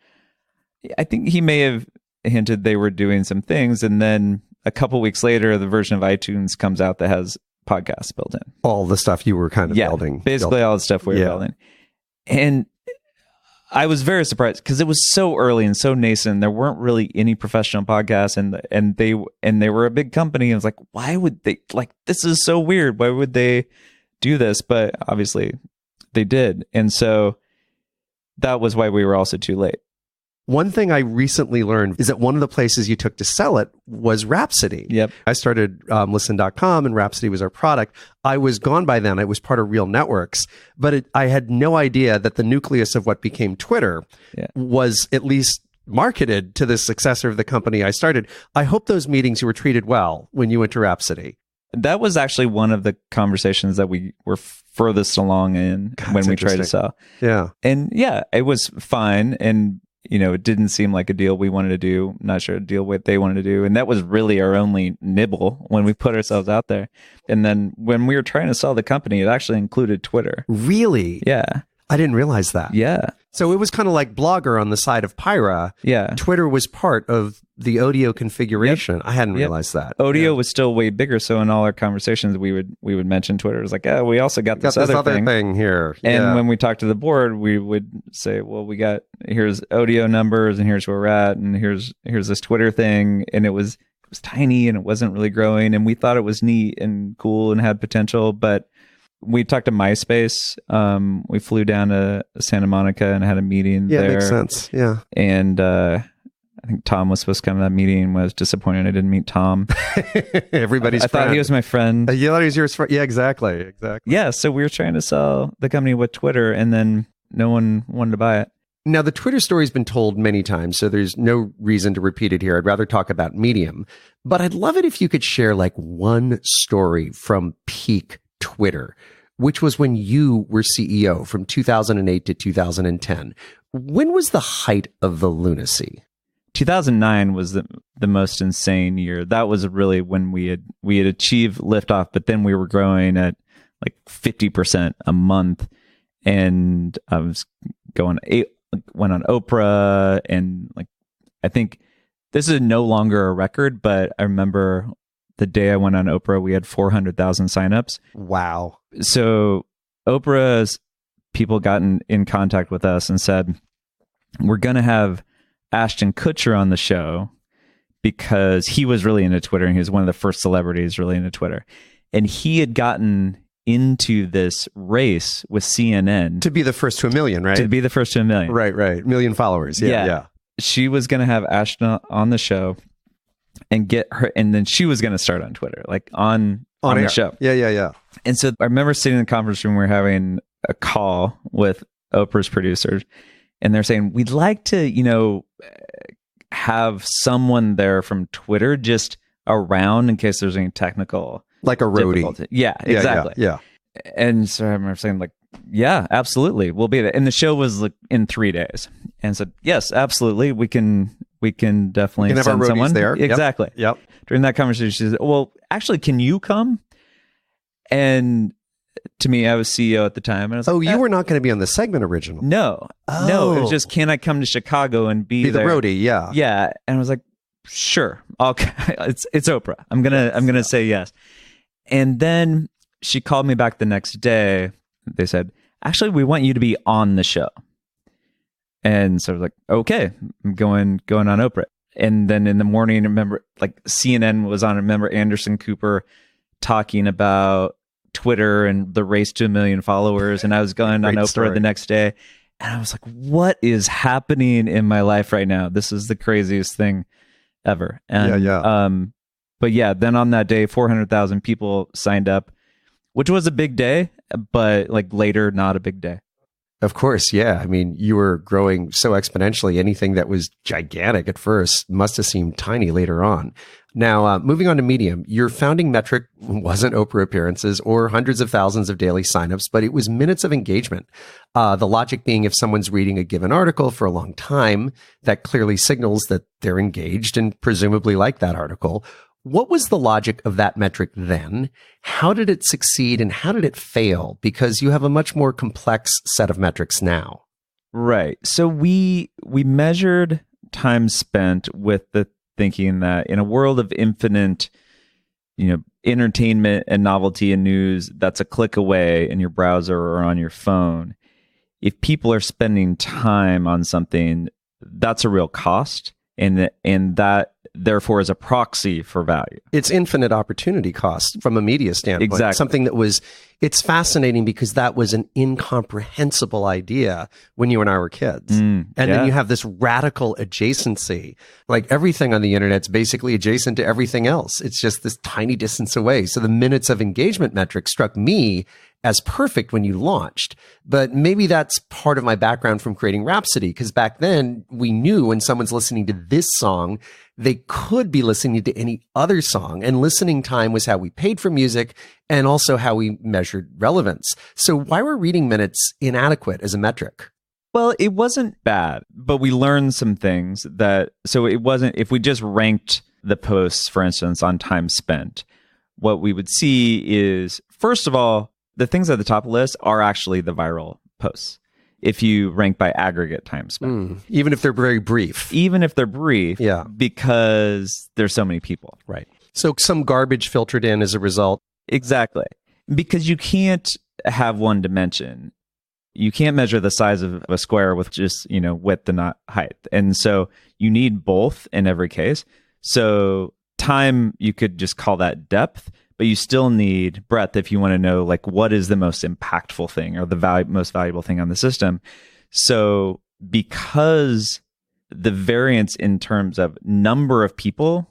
I think he may have hinted they were doing some things. And then a couple weeks later, the version of iTunes comes out that has podcasts built in. All the stuff you were kind of building. Basically all the stuff we were building. And I was very surprised because it was so early and so nascent. There weren't really any professional podcasts, and they were a big company. I was like, why would they, this is so weird. Why would they do this? But obviously they did. And so that was why we were also too late. One thing I recently learned is that one of the places you took to sell it was Rhapsody. Yep. I started listen.com and Rhapsody was our product. I was gone by then. It was part of Real Networks, but I had no idea that the nucleus of what became Twitter was at least marketed to the successor of the company I started. I hope those meetings you were treated well when you went to Rhapsody. That was actually one of the conversations that we were furthest along in when we tried to sell. Yeah. And it was fine. And it didn't seem like a deal we wanted to do. Not sure a deal what they wanted to do. And that was really our only nibble when we put ourselves out there. And then when we were trying to sell the company, it actually included Twitter. Really? Yeah. I didn't realize that. Yeah. So it was kind of like Blogger on the side of Pyra. Yeah. Twitter was part of the Odeo configuration. Yep. I hadn't realized that. Odeo was still way bigger. So in all our conversations, we would mention Twitter. It was like, we also got this other thing here. And when we talked to the board, we would say, well, here's Odeo numbers and here's where we're at. And here's this Twitter thing. And it was tiny and it wasn't really growing. And we thought it was neat and cool and had potential, but we talked to MySpace. We flew down to Santa Monica and had a meeting there. Yeah, makes sense. Yeah. And I think Tom was supposed to come to that meeting and was disappointed I didn't meet Tom. Everybody's I thought he was my friend. You thought he was your friend? Yeah, exactly. Yeah, so we were trying to sell the company with Twitter, and then no one wanted to buy it. Now, the Twitter story's been told many times, so there's no reason to repeat it here. I'd rather talk about Medium. But I'd love it if you could share one story from peak Twitter, which was when you were CEO from 2008 to 2010. When was the height of the lunacy? 2009 was the most insane year. That was really when we had achieved liftoff, but then we were growing at 50% a month, and I was went on Oprah, and I think this is no longer a record, but I remember the day I went on Oprah, we had 400,000 signups. Wow. So Oprah's people got in contact with us and said, we're going to have Ashton Kutcher on the show because he was really into Twitter and he was one of the first celebrities really into Twitter. And he had gotten into this race with CNN. To be the first to a million, right? To be the first to a million. Right. Million followers. Yeah. She was going to have Ashton on the show and get her, and then she was going to start on Twitter, like on the show. Yeah. And so I remember sitting in the conference room, we were having a call with Oprah's producers, and they're saying, we'd like to, have someone there from Twitter just around in case there's any technical. Like a roadie. Yeah, exactly. Yeah. And so I remember saying, like, yeah, absolutely, we'll be there. And the show was like in 3 days. And so, yes, absolutely, we can definitely have send our roadies someone there. Exactly. Yep. During that conversation, she said, well, actually, can you come? And to me, I was CEO at the time. And I was you were not going to be on the segment original. No. No, it was just, can I come to Chicago and be the there? roadie, yeah. Yeah. And I was like, sure. Okay. It's Oprah. I'm gonna say yes. And then she called me back the next day. They said, actually, we want you to be on the show. And so I was like, okay, I'm going on Oprah. And then in the morning, remember, like CNN was on. Remember Anderson Cooper talking about Twitter and the race to 1 million followers. And I was going on Oprah story. the next day. And I was like, what is happening in my life right now? This is the craziest thing ever. And, but yeah, then on that day, 400,000 people signed up, which was a big day, but like later, not a big day. Of course, yeah. I mean, you were growing so exponentially. Anything that was gigantic at first must have seemed tiny later on. Now, moving on to Medium, your founding metric wasn't Oprah appearances or hundreds of thousands of daily signups, but it was minutes of engagement. The logic being if someone's reading a given article for a long time, that clearly signals that they're engaged and presumably like that article. What was the logic of that metric then? How did it succeed and how did it fail? Because you have a much more complex set of metrics now. Right. So we measured time spent with the thinking that in a world of infinite, entertainment and novelty and news, that's a click away in your browser or on your phone. If people are spending time on something, that's a real cost. And that therefore is a proxy for value. It's infinite opportunity cost from a media standpoint. Exactly. Something it's fascinating because that was an incomprehensible idea when you and I were kids. Then you have this radical adjacency. Like everything on the internet's basically adjacent to everything else. It's just this tiny distance away. So the minutes of engagement metric struck me as perfect when you launched. But maybe that's part of my background from creating Rhapsody, because back then we knew when someone's listening to this song, they could be listening to any other song. And listening time was how we paid for music and also how we measured relevance. So why were reading minutes inadequate as a metric? Well, it wasn't bad, but we learned some things so it wasn't, if we just ranked the posts, for instance, on time spent, what we would see is, first of all, the things at the top of the list are actually the viral posts. If you rank by aggregate time spent. Even if they're very brief. Yeah. Because there's so many people. Right. So some garbage filtered in as a result. Exactly. Because you can't have one dimension. You can't measure the size of a square with just, width and not height. And so you need both in every case. So time, you could just call that depth, but you still need breadth if you want to know, like, what is the most impactful thing or the most valuable thing on the system. So because the variance in terms of number of people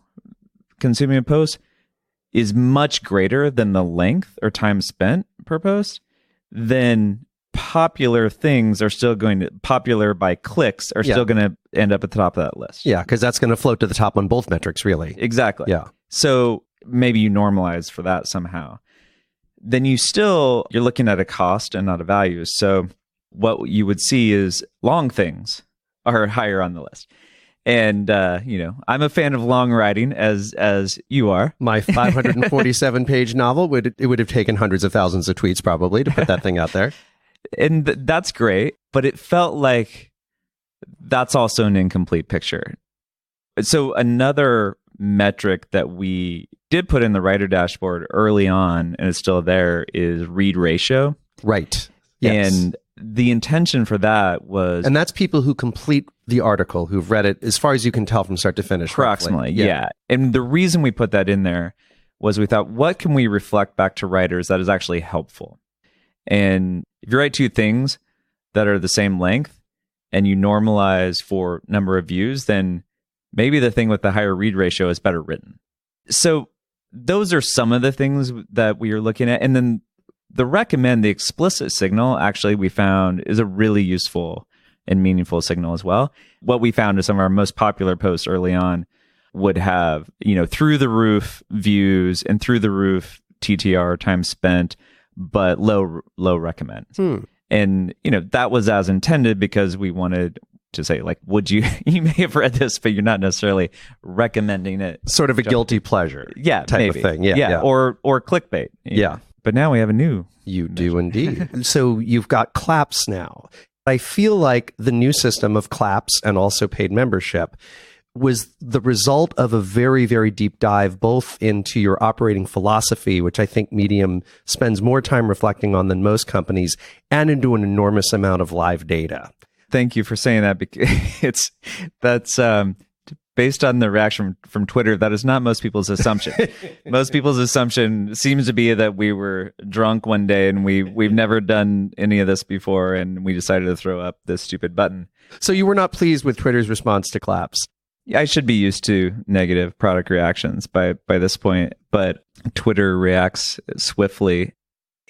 consuming a post is much greater than the length or time spent per post, then popular things are still popular by clicks are still going to end up at the top of that list. Yeah, because that's going to float to the top on both metrics, really. Exactly. Yeah. So maybe you normalize for that somehow. Then you're looking at a cost and not a value. So what you would see is long things are higher on the list. And, I'm a fan of long writing as you are. My 547-page novel, it would have taken hundreds of thousands of tweets probably to put that thing out there. And that's great, but it felt like that's also an incomplete picture. So another metric that we did put in the writer dashboard early on, and it's still there, is read ratio. Right. Yes. And the intention for that was... And that's people who complete the article, who've read it, as far as you can tell from start to finish. Approximately, yeah. And the reason we put that in there was we thought, what can we reflect back to writers that is actually helpful? And if you write two things that are the same length and you normalize for number of views, then maybe the thing with the higher read ratio is better written. So those are some of the things that we are looking at. And then the recommend, the explicit signal, actually we found is a really useful and meaningful signal as well. What we found is some of our most popular posts early on would have, through the roof views and through the roof TTR, time spent, but low recommend. And, that was as intended because we wanted to say, like, would you may have read this, but you're not necessarily recommending it. Sort of a guilty pleasure type maybe. of thing. Yeah. Or clickbait. Yeah. But now we have a new. You do indeed. So you've got claps now. I feel like the new system of claps and also paid membership was the result of a very, very deep dive, both into your operating philosophy, which I think Medium spends more time reflecting on than most companies, and into an enormous amount of live data. Thank you for saying that, because that's based on the reaction from Twitter. That is not most people's assumption. Most people's assumption seems to be that we were drunk one day and we've never done any of this before, and we decided to throw up this stupid button. So you were not pleased with Twitter's response to claps? I should be used to negative product reactions by this point, but Twitter reacts swiftly.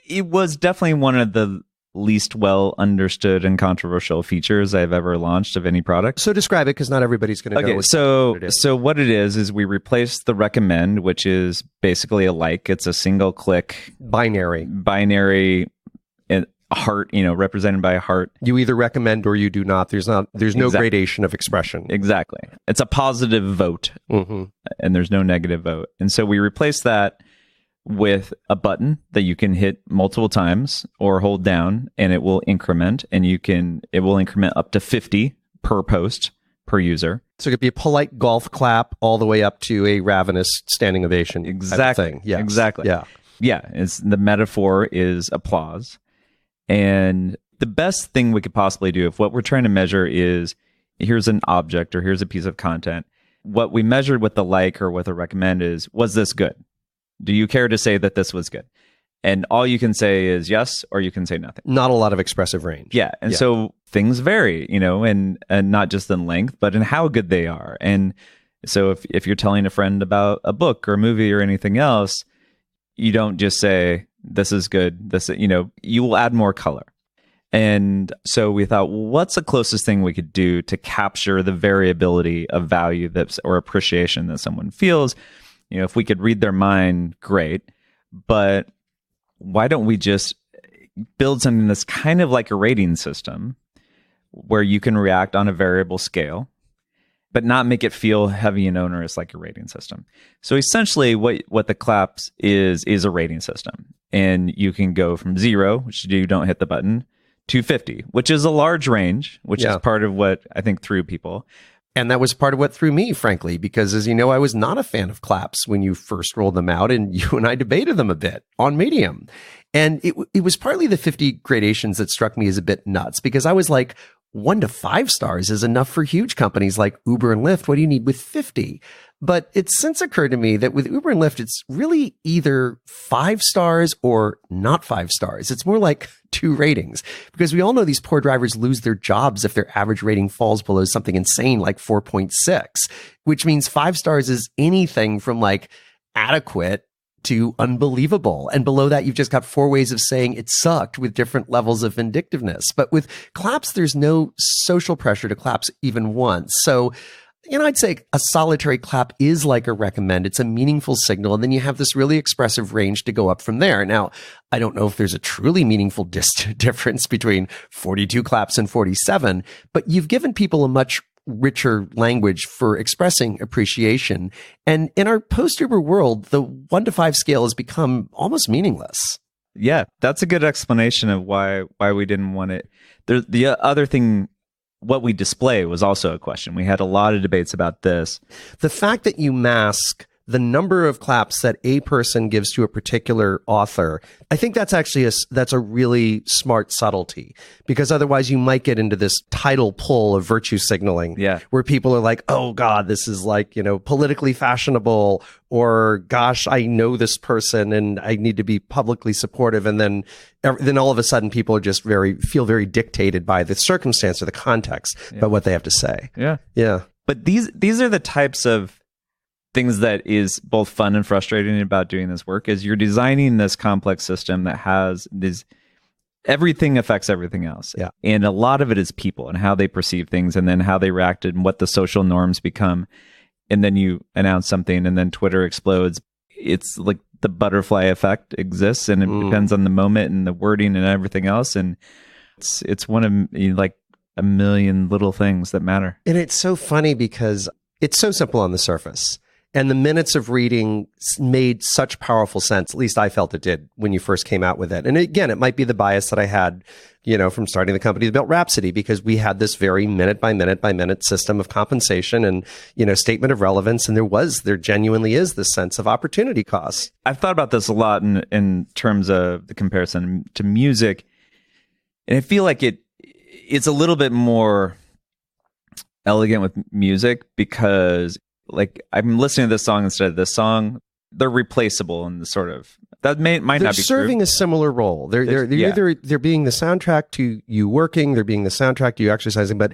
It was definitely one of the least well understood and controversial features I've ever launched of any product. So describe it, because not everybody's going to know. Okay, so what it is we replaced the recommend, which is basically a like. It's a single click binary heart, represented by a heart. You either recommend or you do not. There's no gradation of expression. Exactly. It's a positive vote, and there's no negative vote. And so we replaced that with a button that you can hit multiple times or hold down, and it will increment, and it will increment up to 50 per post per user. So it could be a polite golf clap all the way up to a ravenous standing ovation. Exactly. Type of thing. Yes. Exactly. Yeah. Yeah. The metaphor is applause. And the best thing we could possibly do, if what we're trying to measure is here's an object or here's a piece of content, what we measured with the like or with the recommend is, was this good? Do you care to say that this was good? And all you can say is yes, or you can say nothing. Not a lot of expressive range. Yeah. And so things vary, and not just in length, but in how good they are. And so if you're telling a friend about a book or a movie or anything else, you don't just say, this is good. You will add more color. And so we thought, well, what's the closest thing we could do to capture the variability of value or appreciation that someone feels? If we could read their mind, great. But why don't we just build something that's kind of like a rating system where you can react on a variable scale, but not make it feel heavy and onerous like a rating system? So essentially what the claps is a rating system. And you can go from 0, which you don't hit the button, to 50, which is a large range, which is part of what I think threw people. And that was part of what threw me, frankly, because as you know, I was not a fan of claps when you first rolled them out, and you and I debated them a bit on Medium. And it was partly the 50 gradations that struck me as a bit nuts, because I was like, 1 to 5 stars is enough for huge companies like Uber and Lyft. What do you need with 50? But it's since occurred to me that with Uber and Lyft, it's really either 5 stars or not 5 stars. It's more like 2 ratings, because we all know these poor drivers lose their jobs if their average rating falls below something insane like 4.6, which means 5 stars is anything from like adequate to unbelievable. And below that, you've just got 4 ways of saying it sucked with different levels of vindictiveness. But with claps, there's no social pressure to claps even once. So, I'd say a solitary clap is like a recommend. It's a meaningful signal. And then you have this really expressive range to go up from there. Now, I don't know if there's a truly meaningful difference between 42 claps and 47, but you've given people a much richer language for expressing appreciation. And in our post-Uber world, the 1 to 5 scale has become almost meaningless. Yeah, that's a good explanation of why we didn't want it. The other thing, what we display was also a question. We had a lot of debates about this. The fact that you mask the number of claps that a person gives to a particular author, I think that's actually that's a really smart subtlety, because otherwise you might get into this tidal pull of virtue signaling, where people are like, oh God, this is like, politically fashionable, or gosh, I know this person and I need to be publicly supportive. And then all of a sudden people are just feel very dictated by the circumstance or the context about what they have to say. Yeah. But these are the types of things that is both fun and frustrating about doing this work, is you're designing this complex system that has everything affects everything else. Yeah. And a lot of it is people and how they perceive things, and then how they reacted and what the social norms become. And then you announce something and then Twitter explodes. It's like the butterfly effect exists, and it depends on the moment and the wording and everything else. And it's one of like a million little things that matter. And it's so funny because it's so simple on the surface. And the minutes of reading made such powerful sense. At least I felt it did when you first came out with it. And again, it might be the bias that I had, from starting the company that built Rhapsody, because we had this very minute by minute system of compensation and, statement of relevance. And there genuinely is this sense of opportunity cost. I've thought about this a lot in terms of the comparison to music. And I feel like it's a little bit more elegant with music, because like I'm listening to this song instead of this song. They're replaceable, and that might not be They're serving true. a similar role. They're either they're being the soundtrack to you working, they're being the soundtrack to you exercising, but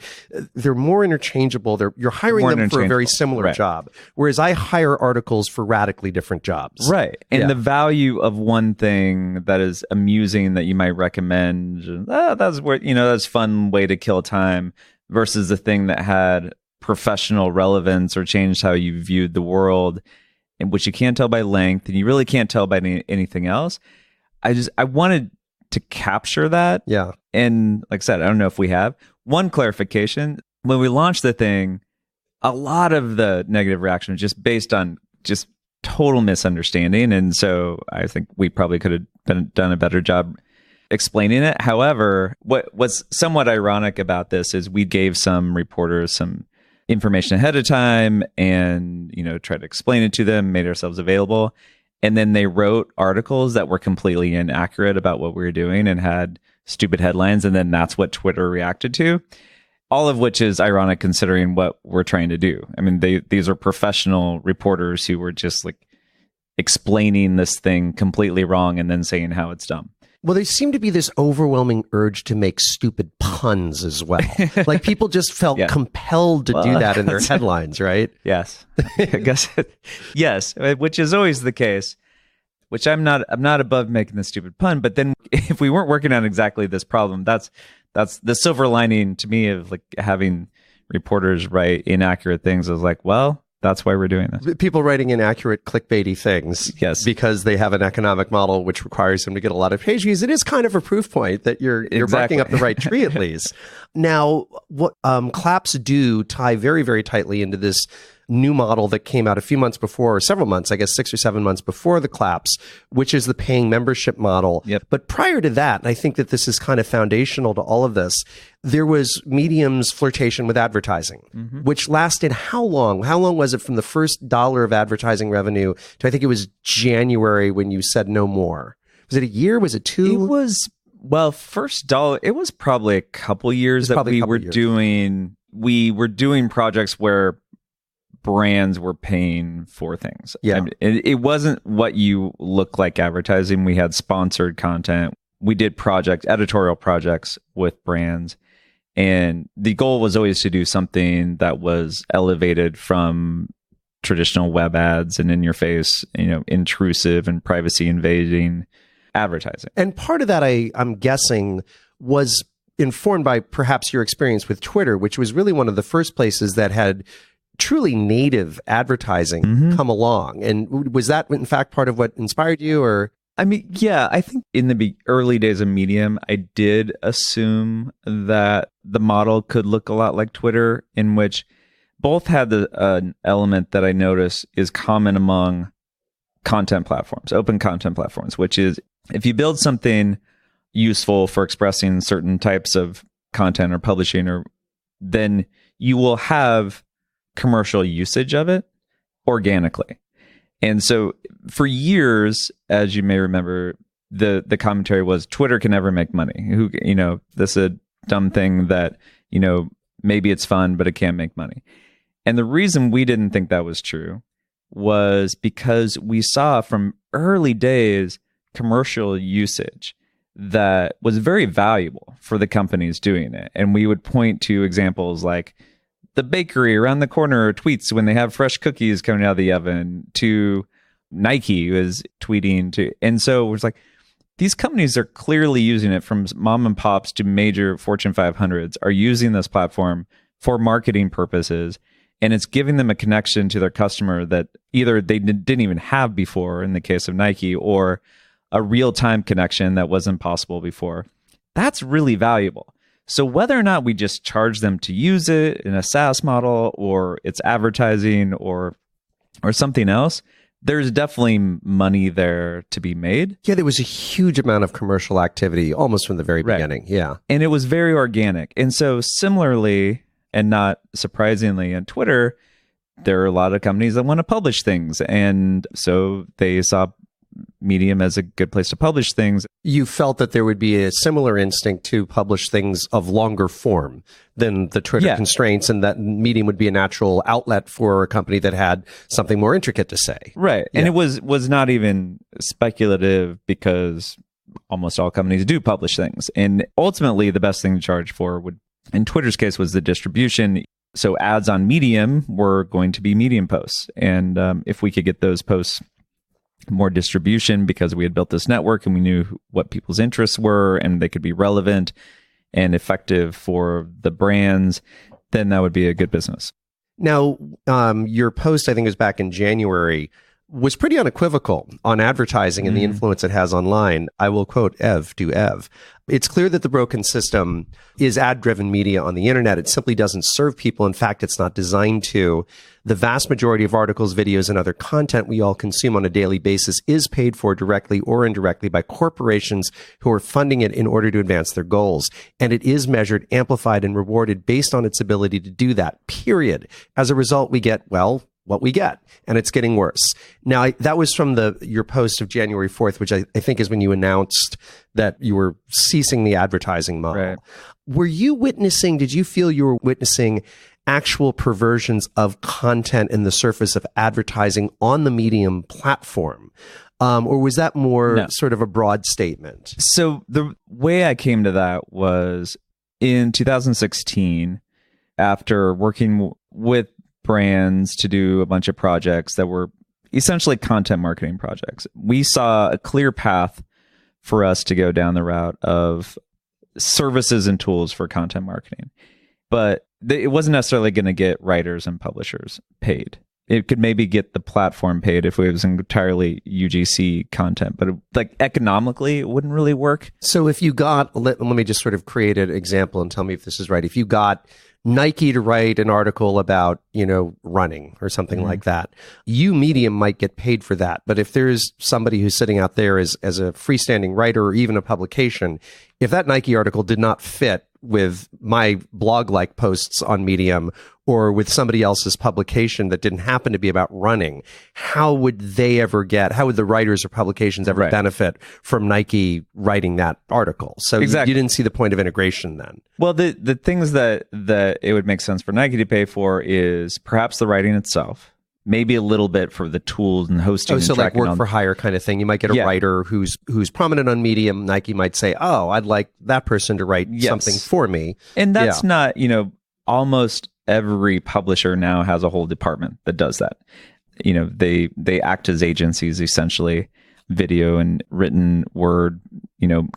they're more interchangeable. You're hiring them for a very similar job, whereas I hire articles for radically different jobs. Right. And the value of one thing that is amusing that you might recommend, that's where that's a fun way to kill time, versus the thing that had professional relevance or changed how you viewed the world, and which you can't tell by length, and you really can't tell by anything else. I wanted to capture that. Yeah. And like I said, I don't know if we have. One clarification: when we launched the thing, a lot of the negative reaction was just based on just total misunderstanding, and so I think we probably could have done a better job explaining it. However, what was somewhat ironic about this is we gave some reporters some information ahead of time and tried to explain it to them, made ourselves available, and then they wrote articles that were completely inaccurate about what we were doing and had stupid headlines, and then that's what Twitter reacted to, all of which is ironic considering what we're trying to do. I mean, these are professional reporters who were just like explaining this thing completely wrong and then saying how it's dumb. Well, there seemed to be this overwhelming urge to make stupid puns as well. Like people just felt compelled to do that in their headlines, right? Yes, I guess. Yes, which is always the case. Which I'm not above making the stupid pun, but then if we weren't working on exactly this problem, that's the silver lining to me of like having reporters write inaccurate things. I was like, well, that's why we're doing this. People writing inaccurate clickbaity things, yes, because they have an economic model which requires them to get a lot of page views. It is kind of a proof point that you're barking up the right tree, at least. Now, what claps do tie very, very tightly into this new model that came out a few months before, or several months, I guess 6 or 7 months before the claps, which is the paying membership model. Yep. But prior to that, and I think that this is kind of foundational to all of this, there was Medium's flirtation with advertising, which lasted how long? How long was it from the first dollar of advertising revenue to, I think it was January when you said no more? Was it a year? Was it 2? It was, well, first dollar, it was probably a couple years that we were doing. We were doing projects where brands were paying for things. Yeah. I mean, it wasn't what you look like advertising. We had sponsored content. We did editorial projects with brands. And the goal was always to do something that was elevated from traditional web ads and in your face, intrusive and privacy invading advertising. And part of that, I'm guessing, was informed by perhaps your experience with Twitter, which was really one of the first places that had truly native advertising come along. And was that in fact part of what inspired you? Or I mean, yeah, I think in the early days of Medium, I did assume that the model could look a lot like Twitter, in which both had an element that I notice is common among content platforms, open content platforms, which is if you build something useful for expressing certain types of content or publishing, then you will have commercial usage of it organically. And so for years, as you may remember, the commentary was Twitter can never make money. This is a dumb thing that, maybe it's fun, but it can't make money. And the reason we didn't think that was true was because we saw from early days commercial usage that was very valuable for the companies doing it. And we would point to examples like the bakery around the corner tweets when they have fresh cookies coming out of the oven, to Nike was tweeting to. And so it was like, these companies are clearly using it, from mom and pops to major Fortune 500s are using this platform for marketing purposes. And it's giving them a connection to their customer that either they didn't even have before in the case of Nike, or a real-time connection that wasn't possible before. That's really valuable. So whether or not we just charge them to use it in a SaaS model, or it's advertising or something else, there's definitely money there to be made. Yeah, there was a huge amount of commercial activity almost from the very beginning. Yeah. And it was very organic. And so similarly, and not surprisingly, on Twitter, there are a lot of companies that want to publish things. And so they saw Medium as a good place to publish things. You felt that there would be a similar instinct to publish things of longer form than the Twitter constraints, and that Medium would be a natural outlet for a company that had something more intricate to say. Right. Yeah. And it was not even speculative, because almost all companies do publish things. And ultimately, the best thing to charge for would, in Twitter's case, was the distribution. So ads on Medium were going to be Medium posts. And if we could get those posts more distribution, because we had built this network and we knew what people's interests were and they could be relevant and effective for the brands, then that would be a good business. Now, your post, I think it was back in January, was pretty unequivocal on advertising and the influence it has online. I will quote Ev to Ev. It's clear that the broken system is ad-driven media on the internet. It simply doesn't serve people. In fact, it's not designed to. The vast majority of articles, videos, and other content we all consume on a daily basis is paid for directly or indirectly by corporations who are funding it in order to advance their goals. And it is measured, amplified, and rewarded based on its ability to do that, period. As a result, we get, well, what we get, and it's getting worse. Now, that was from your post of January 4th, which I think is when you announced that you were ceasing the advertising model. Right. Did you feel you were witnessing actual perversions of content in the surface of advertising on the Medium platform? Or was that more sort of a broad statement? So the way I came to that was in 2016, after working with brands to do a bunch of projects that were essentially content marketing projects. We saw a clear path for us to go down the route of services and tools for content marketing. But it wasn't necessarily going to get writers and publishers paid. It could maybe get the platform paid if it was entirely UGC content, but economically, it wouldn't really work. So if you got, let me just sort of create an example and tell me if this is right. If you got Nike to write an article about, running or something like that, Medium might get paid for that. But if there's somebody who's sitting out there as a freestanding writer or even a publication, if that Nike article did not fit with my blog-like posts on Medium or with somebody else's publication that didn't happen to be about running, how would the writers or publications ever benefit from Nike writing that article? So exactly. You didn't see the point of integration then. Well, the things that it would make sense for Nike to pay for is perhaps the writing itself, maybe a little bit for the tools and hosting. Oh, so like work for hire kind of thing. You might get a writer who's prominent on Medium. Nike might say, "Oh, I'd like that person to write something for me." And that's not, almost every publisher now has a whole department that does that. They act as agencies, essentially, video and written word,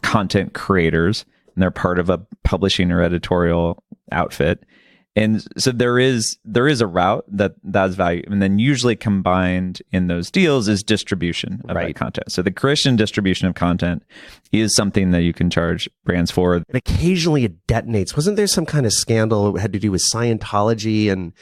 content creators, and they're part of a publishing or editorial outfit. And so there is a route that's value, and then usually combined in those deals is distribution of that content. So the creation and distribution of content is something that you can charge brands for. And occasionally it detonates. Wasn't there some kind of scandal that had to do with Scientology and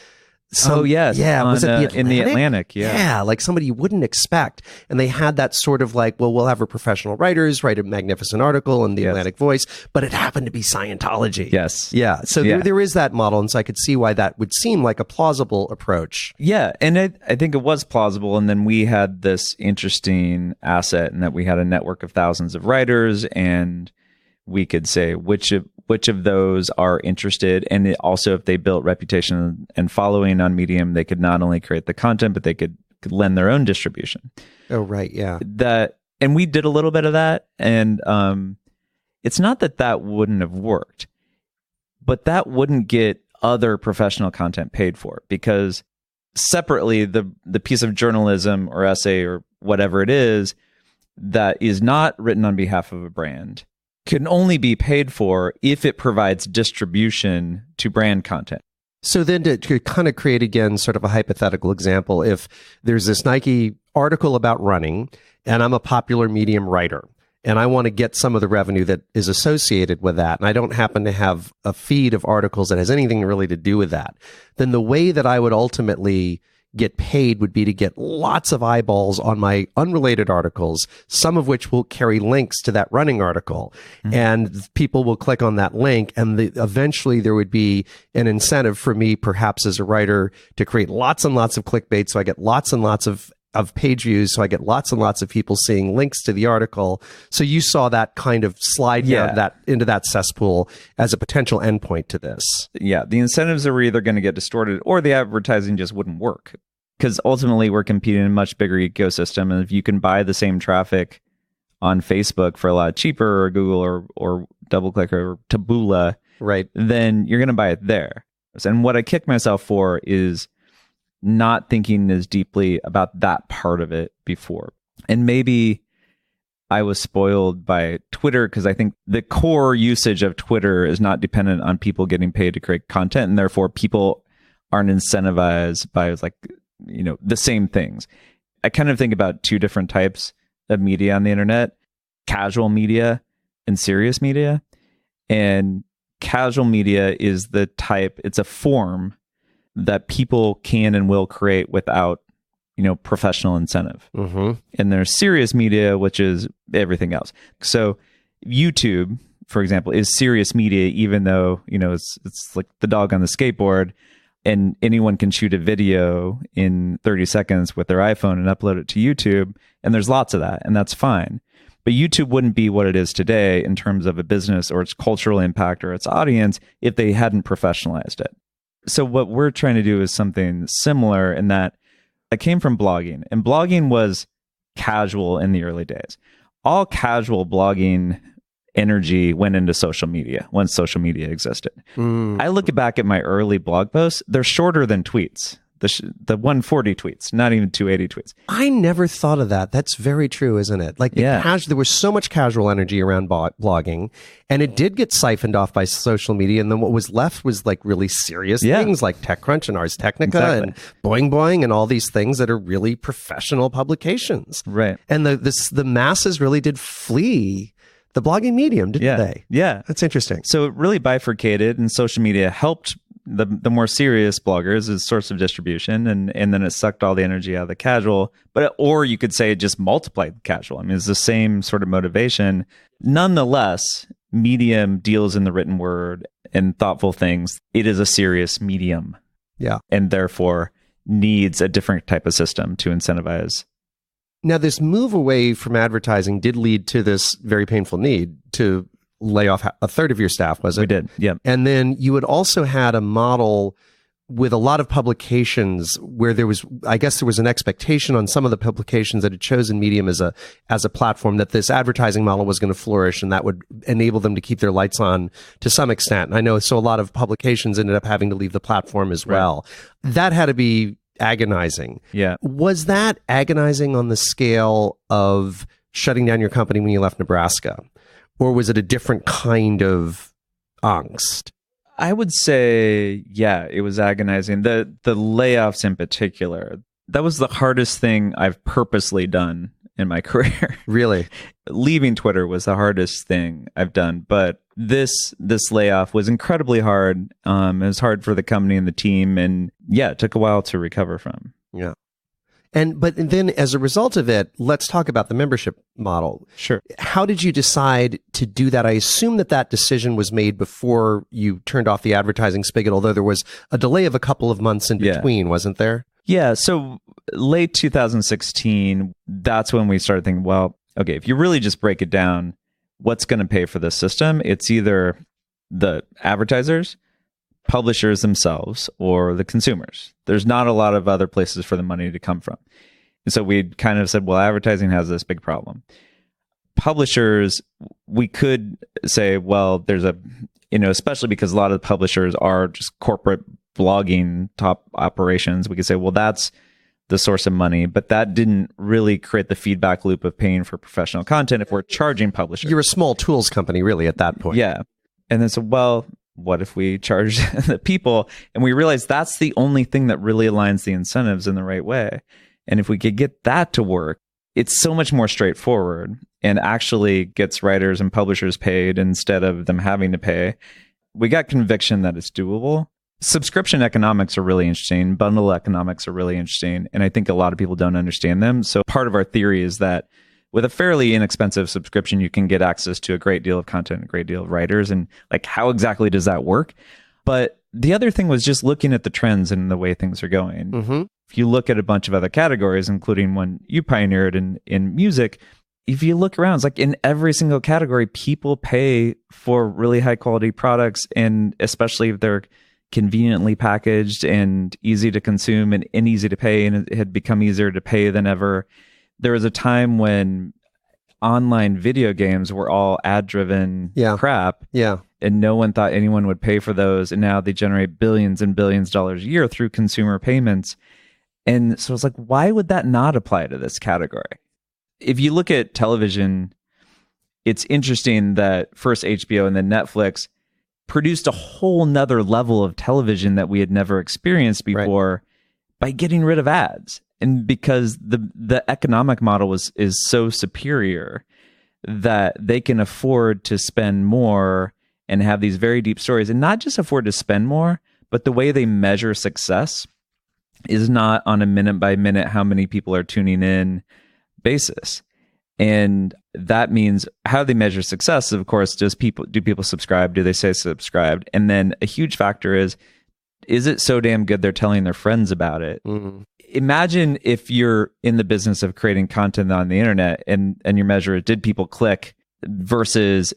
yes. Yeah, was it the Atlantic? In the Atlantic, yeah. Yeah, like somebody you wouldn't expect. And they had that sort of like, well, we'll have our professional writers write a magnificent article in the Atlantic Voice, but it happened to be Scientology. Yes. Yeah, so there is that model, and so I could see why that would seem like a plausible approach. Yeah, and I think it was plausible, and then we had this interesting asset in that we had a network of thousands of writers, and we could say which of those are interested, and also if they built reputation and following on Medium, they could not only create the content, but they could lend their own distribution. Oh, right, yeah. And we did a little bit of that, and it's not that wouldn't have worked, but that wouldn't get other professional content paid for, because separately, the piece of journalism or essay or whatever it is that is not written on behalf of a brand can only be paid for if it provides distribution to brand content. So then to kind of create, again, sort of a hypothetical example, if there's this Nike article about running and I'm a popular Medium writer and I want to get some of the revenue that is associated with that, and I don't happen to have a feed of articles that has anything really to do with that, then the way that I would ultimately get paid would be to get lots of eyeballs on my unrelated articles, some of which will carry links to that running article. Mm-hmm. And people will click on that link, and eventually there would be an incentive for me, perhaps as a writer, to create lots and lots of clickbait, so I get lots and lots of page views, so I get lots and lots of people seeing links to the article. So you saw that kind of slide down into that cesspool as a potential endpoint to this. Yeah, the incentives are either going to get distorted or the advertising just wouldn't work. Because ultimately we're competing in a much bigger ecosystem. And if you can buy the same traffic on Facebook for a lot cheaper, or Google or DoubleClick or Taboola, right, then you're going to buy it there. And what I kick myself for is not thinking as deeply about that part of it before. And maybe I was spoiled by Twitter, because I think the core usage of Twitter is not dependent on people getting paid to create content, and therefore people aren't incentivized by the same things. I kind of think about two different types of media on the internet: casual media and serious media. And casual media is the type, it's a form that people can and will create without, professional incentive. Mm-hmm. And there's serious media, which is everything else. So YouTube, for example, is serious media, even though, it's like the dog on the skateboard, and anyone can shoot a video in 30 seconds with their iPhone and upload it to YouTube. And there's lots of that, and that's fine. But YouTube wouldn't be what it is today in terms of a business or its cultural impact or its audience if they hadn't professionalized it. So what we're trying to do is something similar, in that I came from blogging, and blogging was casual in the early days. All casual blogging energy went into social media once social media existed. I look back at my early blog posts, they're shorter than tweets. The 140 tweets, not even 280 tweets. I never thought of that. That's very true, isn't it? Like there was so much casual energy around blogging, and it did get siphoned off by social media. And then what was left was like really serious things like TechCrunch and Ars Technica and Boing Boing and all these things that are really professional publications. Right. And the masses really did flee the blogging medium, didn't they? Yeah. That's interesting. So it really bifurcated, and social media helped the more serious bloggers as source of distribution, and then it sucked all the energy out of the casual. Or you could say it just multiplied the casual. I mean, it's the same sort of motivation. Nonetheless, Medium deals in the written word and thoughtful things. It is a serious medium. Yeah. And therefore needs a different type of system to incentivize. Now, this move away from advertising did lead to this very painful need to lay off a third of your staff, was it? We did, yeah. And then you had also had a model with a lot of publications where there was an expectation on some of the publications that had chosen Medium as a platform that this advertising model was going to flourish, and that would enable them to keep their lights on to some extent. And I know so a lot of publications ended up having to leave the platform as well. That had to be agonizing. Yeah. Was that agonizing on the scale of shutting down your company when you left Nebraska? Or was it a different kind of angst? I would say, yeah, it was agonizing. The layoffs in particular, that was the hardest thing I've purposely done in my career. Really? Leaving Twitter was the hardest thing I've done. But this layoff was incredibly hard. It was hard for the company and the team, and yeah, it took a while to recover from. Yeah. But then as a result of it, let's talk about the membership model. Sure. How did you decide to do that? I assume that decision was made before you turned off the advertising spigot, although there was a delay of a couple of months in between, wasn't there? Yeah. So late 2016, that's when we started thinking, well, okay, if you really just break it down, what's going to pay for this system? It's either the advertisers, publishers themselves, or the consumers. There's not a lot of other places for the money to come from. And so we kind of said, well, advertising has this big problem. Publishers, we could say, well, there's especially because a lot of the publishers are just corporate blogging top operations. We could say, well, that's the source of money, but that didn't really create the feedback loop of paying for professional content if we're charging publishers. You're a small tools company, really, at that point. Yeah. And then so, well, what if we charge the people? And we realized that's the only thing that really aligns the incentives in the right way. And if we could get that to work, it's so much more straightforward and actually gets writers and publishers paid instead of them having to pay. We got conviction that it's doable. Subscription economics are really interesting. Bundle economics are really interesting. And I think a lot of people don't understand them. So part of our theory is that with a fairly inexpensive subscription, you can get access to a great deal of content, a great deal of writers. And like, how exactly does that work? But the other thing was just looking at the trends and the way things are going. Mm-hmm. If you look at a bunch of other categories, including one you pioneered in music, if you look around, it's like in every single category, people pay for really high quality products. And especially if they're conveniently packaged and easy to consume and easy to pay, and it had become easier to pay than ever. There was a time when online video games were all ad-driven crap. Yeah. And no one thought anyone would pay for those. And now they generate billions and billions of dollars a year through consumer payments. And so it's like, why would that not apply to this category? If you look at television, it's interesting that first HBO and then Netflix produced a whole nother level of television that we had never experienced before by getting rid of ads. And because the economic model is so superior that they can afford to spend more and have these very deep stories, and not just afford to spend more, but the way they measure success is not on a minute by minute how many people are tuning in basis. And that means how they measure success, of course, do people subscribe? Do they say subscribed? And then a huge factor is it so damn good they're telling their friends about it? Mm-hmm. Imagine if you're in the business of creating content on the internet and your measure is, did people click, versus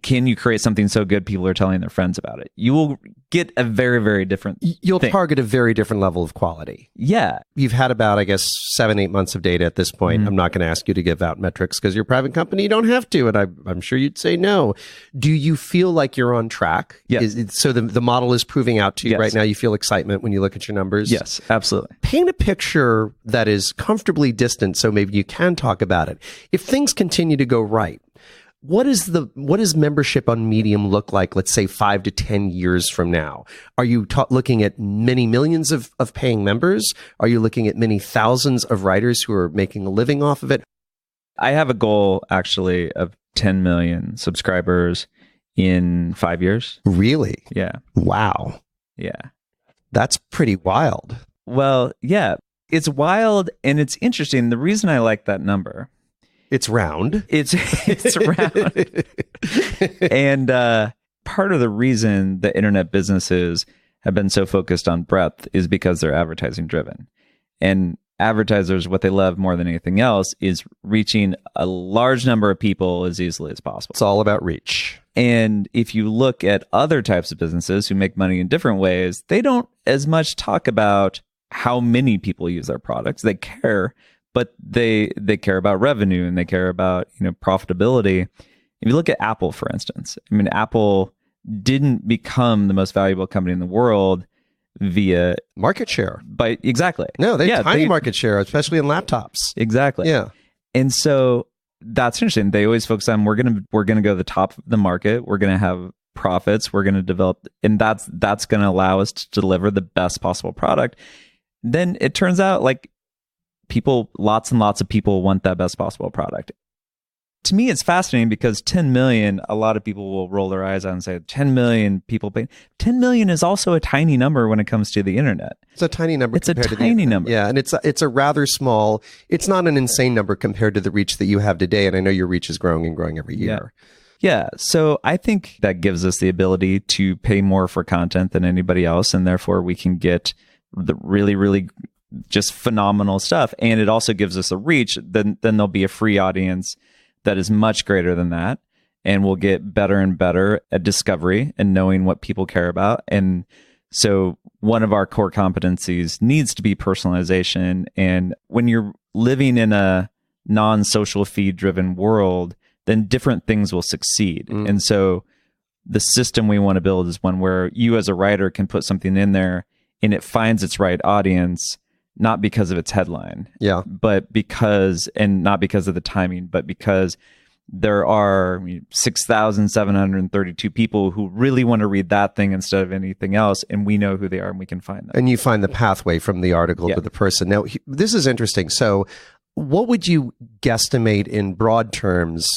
can you create something so good people are telling their friends about it? You will get a very, very different You'll target a very different level of quality. Yeah. You've had about, I guess, 7-8 months of data at this point. Mm-hmm. I'm not going to ask you to give out metrics because you're a private company. You don't have to. And I'm sure you'd say no. Do you feel like you're on track? Yes. So the model is proving out to you yes. right now? You feel excitement when you look at your numbers? Yes, absolutely. Paint a picture that is comfortably distant so maybe you can talk about it. If things continue to go right, what does membership on Medium look like, let's say 5 to 10 years from now? Are you looking at many millions of paying members? Are you looking at many thousands of writers who are making a living off of it? I have a goal, actually, of 10 million subscribers in 5 years. Really? Yeah. Wow. Yeah. That's pretty wild. Well, yeah. It's wild and it's interesting. The reason I like that number... It's round. It's round. And part of the reason the internet businesses have been so focused on breadth is because they're advertising driven. And advertisers, what they love more than anything else is reaching a large number of people as easily as possible. It's all about reach. And if you look at other types of businesses who make money in different ways, they don't as much talk about how many people use their products. They care, but they care about revenue and they care about, profitability. If you look at Apple, for instance, Apple didn't become the most valuable company in the world via market share. Exactly. No, they have tiny market share, especially in laptops. Exactly. Yeah. And so that's interesting. They always focus on we're gonna go to the top of the market. We're gonna have profits. We're gonna develop, and that's gonna allow us to deliver the best possible product. Then it turns out like lots and lots of people want that best possible product. to me, it's fascinating because 10 million, a lot of people will roll their eyes out and say 10 million people pay. 10 million is also a tiny number when it comes to the internet. It's a tiny number. It's a tiny number. Yeah, and it's a rather small, it's not an insane number compared to the reach that you have today. And I know your reach is growing and growing every year. Yeah. So I think that gives us the ability to pay more for content than anybody else. And therefore we can get the really, really just phenomenal stuff. And it also gives us a reach. Then there'll be a free audience that is much greater than that. And we'll get better and better at discovery and knowing what people care about. And so one of our core competencies needs to be personalization. And when you're living in a non-social feed driven world, then different things will succeed. And so the system we want to build is one where you as a writer can put something in there and it finds its right audience, not because of its headline, but because, and not because of the timing, but because there are 6,732 people who really want to read that thing instead of anything else. And we know who they are and we can find them. And you find the pathway from the article to the person. Now, this is interesting. So what would you guesstimate in broad terms,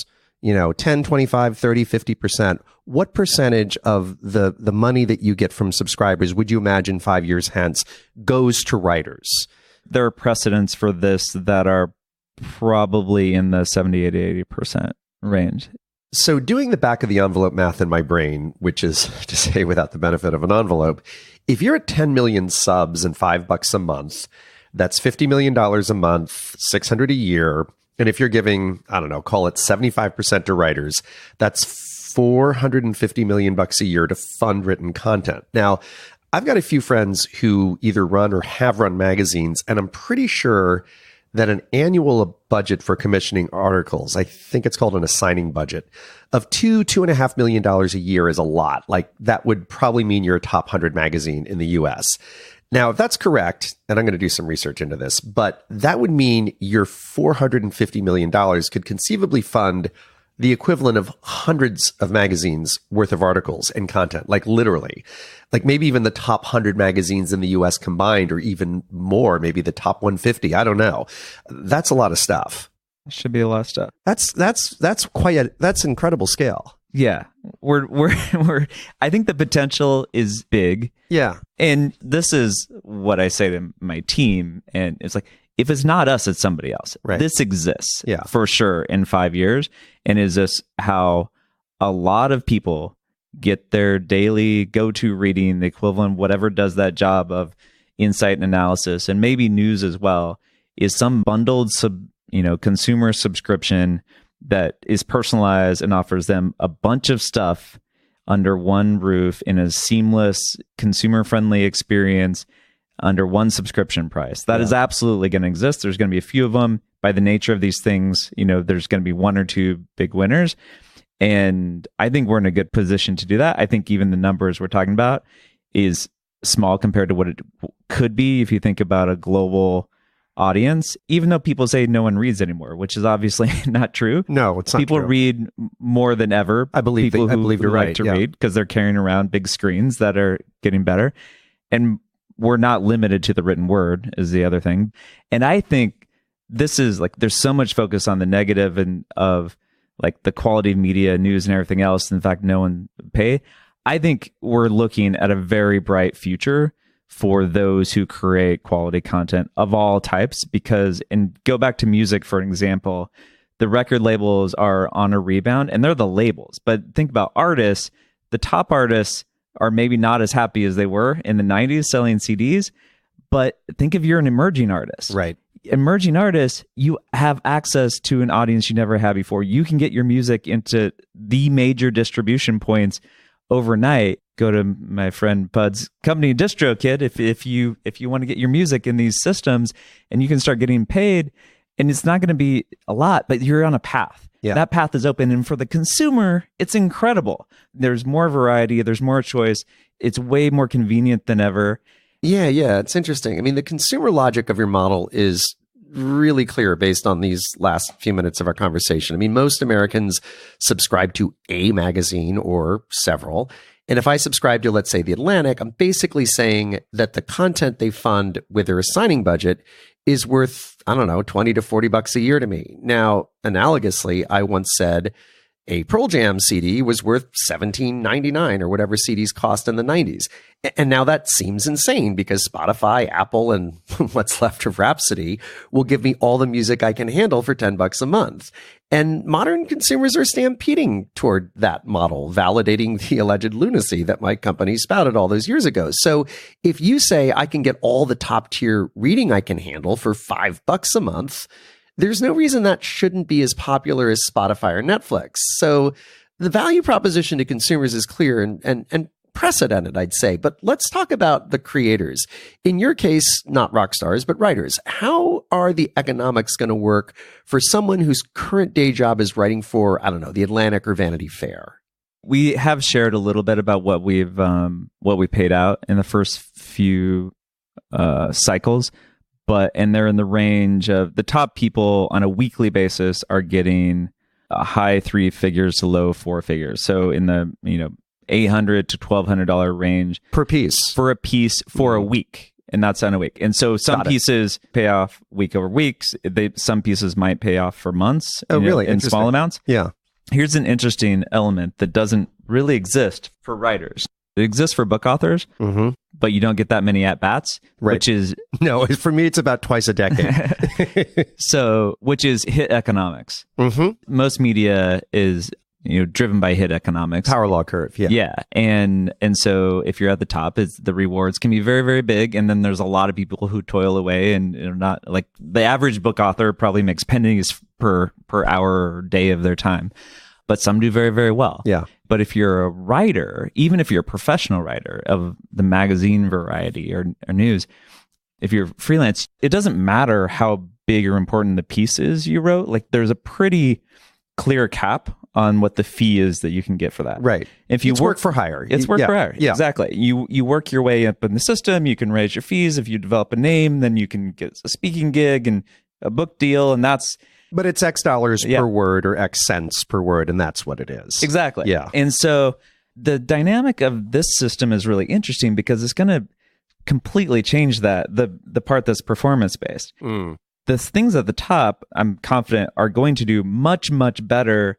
10, 25, 30, 50%? What percentage of the money that you get from subscribers would you imagine 5 years hence goes to writers? There are precedents for this that are probably in the 70, 80% range. So doing the back of the envelope math in my brain, which is to say without the benefit of an envelope, if you're at 10 million subs and $5 a month, that's $50 million a month, 600 a year. And if you're giving, I don't know, call it 75% to writers, that's $450 million a year to fund written content. Now, I've got a few friends who either run or have run magazines, and I'm pretty sure that an annual budget for commissioning articles, I think it's called an assigning budget, of $2.5 million a year is a lot. Like that would probably mean you're a top 100 magazine in the US. Now, if that's correct, and I'm going to do some research into this, but that would mean your $450 million could conceivably fund the equivalent of hundreds of magazines worth of articles and content, like literally. Like maybe even the top 100 magazines in the US combined, or even more, maybe the top 150. I don't know. That's a lot of stuff. It should be a lot of stuff. That's incredible scale. Yeah. We're I think the potential is big. Yeah. And this is what I say to my team. And it's like, if it's not us, it's somebody else. Right. This exists for sure in 5 years. And is this how a lot of people get their daily go-to reading, the equivalent, whatever does that job of insight and analysis, and maybe news as well, is some bundled consumer subscription that is personalized and offers them a bunch of stuff under one roof in a seamless, consumer-friendly experience under one subscription price. That is absolutely going to exist. There's going to be a few of them. By the nature of these things, there's going to be one or two big winners. And I think we're in a good position to do that. I think even the numbers we're talking about is small compared to what it could be if you think about a global audience, even though people say no one reads anymore, which is obviously not true. No, it's not People true. Read more than ever. I believe people I believe you're like right to read because they're carrying around big screens that are getting better. And we're not limited to the written word is the other thing. And I think this is like, there's so much focus on the negative and of like the quality of media, news and everything else. In fact, no one pay. I think we're looking at a very bright future for those who create quality content of all types, because, and go back to music, for an example, the record labels are on a rebound and they're the labels. But think about artists, the top artists are maybe not as happy as they were in the 90s selling CDs, but think if you're an emerging artist. Right. Emerging artists, you have access to an audience you never had before. You can get your music into the major distribution points overnight. Go to my friend Pud's company, DistroKid, if you want to get your music in these systems, and you can start getting paid. And it's not going to be a lot, but you're on a path. Yeah. That path is open. And for the consumer, it's incredible. There's more variety. There's more choice. It's way more convenient than ever. Yeah, it's interesting. I mean, the consumer logic of your model is really clear based on these last few minutes of our conversation. I mean, most Americans subscribe to a magazine or several. And if I subscribe to, let's say, The Atlantic, I'm basically saying that the content they fund with their assigning budget is worth, I don't know, 20 to 40 bucks a year to me. Now, analogously, I once said a Pearl Jam CD was worth $17.99 or whatever CDs cost in the 90s. And now that seems insane because Spotify, Apple, and what's left of Rhapsody will give me all the music I can handle for 10 bucks a month. And modern consumers are stampeding toward that model, validating the alleged lunacy that my company spouted all those years ago. So if you say I can get all the top tier reading I can handle for $5 a month, there's no reason that shouldn't be as popular as Spotify or Netflix. So the value proposition to consumers is clear and precedented, I'd say. But let's talk about the creators. In your case, not rock stars, but writers. How are the economics going to work for someone whose current day job is writing for, I don't know, The Atlantic or Vanity Fair? We have shared a little bit about what we paid out in the first few cycles. And they're in the range of the top people on a weekly basis are getting high 3 figures to low 4 figures. So in the $800 to $1,200 range per piece for a piece for a week, and that's on a week. And so some pieces pay off week over weeks. Some pieces might pay off for months. Oh, really? In small amounts. Yeah. Here's an interesting element that doesn't really exist for writers. It exists for book authors, but you don't get that many at-bats, which is... No, for me, it's about twice a decade. Which is hit economics. Most media is driven by hit economics. Power law curve, yeah. Yeah, and so if you're at the top, the rewards can be very, very big, and then there's a lot of people who toil away, and not like the average book author probably makes pennies per hour or day of their time. But some do very, very well. Yeah. But if you're a writer, even if you're a professional writer of the magazine variety or news, if you're freelance, it doesn't matter how big or important the piece is you wrote. Like there's a pretty clear cap on what the fee is that you can get for that. Right. If you work for hire. It's work for hire. Yeah. Exactly. You work your way up in the system. You can raise your fees. If you develop a name, then you can get a speaking gig and a book deal. And that's... But it's X dollars per word or X cents per word, and that's what it is. Exactly. Yeah. And so the dynamic of this system is really interesting because it's going to completely change that, the part that's performance-based. The things at the top, I'm confident, are going to do much, much better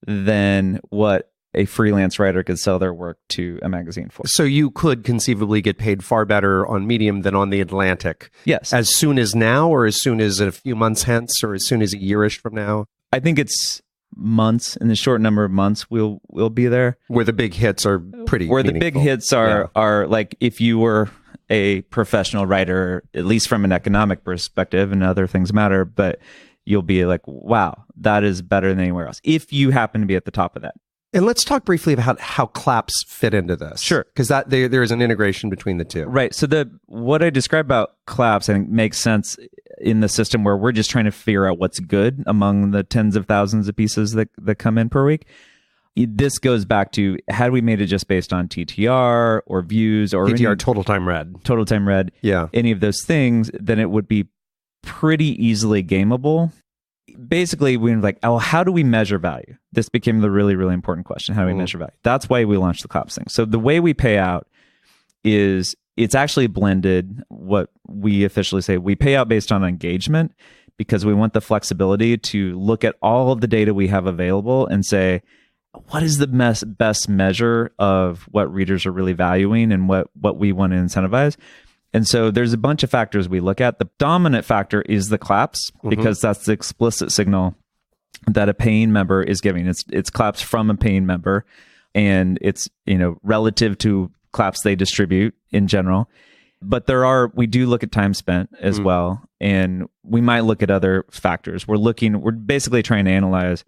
than what a freelance writer could sell their work to a magazine for. So you could conceivably get paid far better on Medium than on The Atlantic. Yes. As soon as now, or as soon as a few months hence, or as soon as a yearish from now? I think it's months. In the short number of months, we'll be there. Where the big hits are pretty Where meaningful. The big hits are like if you were a professional writer, at least from an economic perspective, and other things matter, but you'll be like, wow, that is better than anywhere else. If you happen to be at the top of that. And let's talk briefly about how claps fit into this. Sure. Because there is an integration between the two. Right. So what I described about claps, I think, makes sense in the system where we're just trying to figure out what's good among the tens of thousands of pieces that come in per week. This goes back to, had we made it just based on TTR or views or TTR, total time read, yeah, any of those things, then it would be pretty easily gameable. Basically, we were like, oh, how do we measure value? This became the really, really important question. How do we measure value? That's why we launched the claps thing. So the way we pay out is it's actually blended. What we officially say, we pay out based on engagement because we want the flexibility to look at all of the data we have available and say, what is the best measure of what readers are really valuing and what we want to incentivize? And so there's a bunch of factors we look at. The dominant factor is the claps because that's the explicit signal that a paying member is giving. It's claps from a paying member, and it's relative to claps they distribute in general. But we do look at time spent as well, and we might look at other factors. We're basically trying to analyze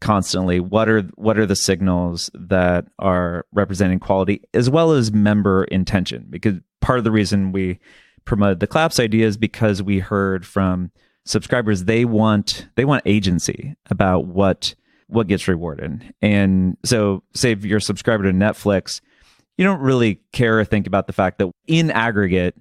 constantly what are the signals that are representing quality as well as member intention, because part of the reason we promoted the claps idea is because we heard from subscribers they want agency about what gets rewarded. And so say if you're a subscriber to Netflix, you don't really care or think about the fact that in aggregate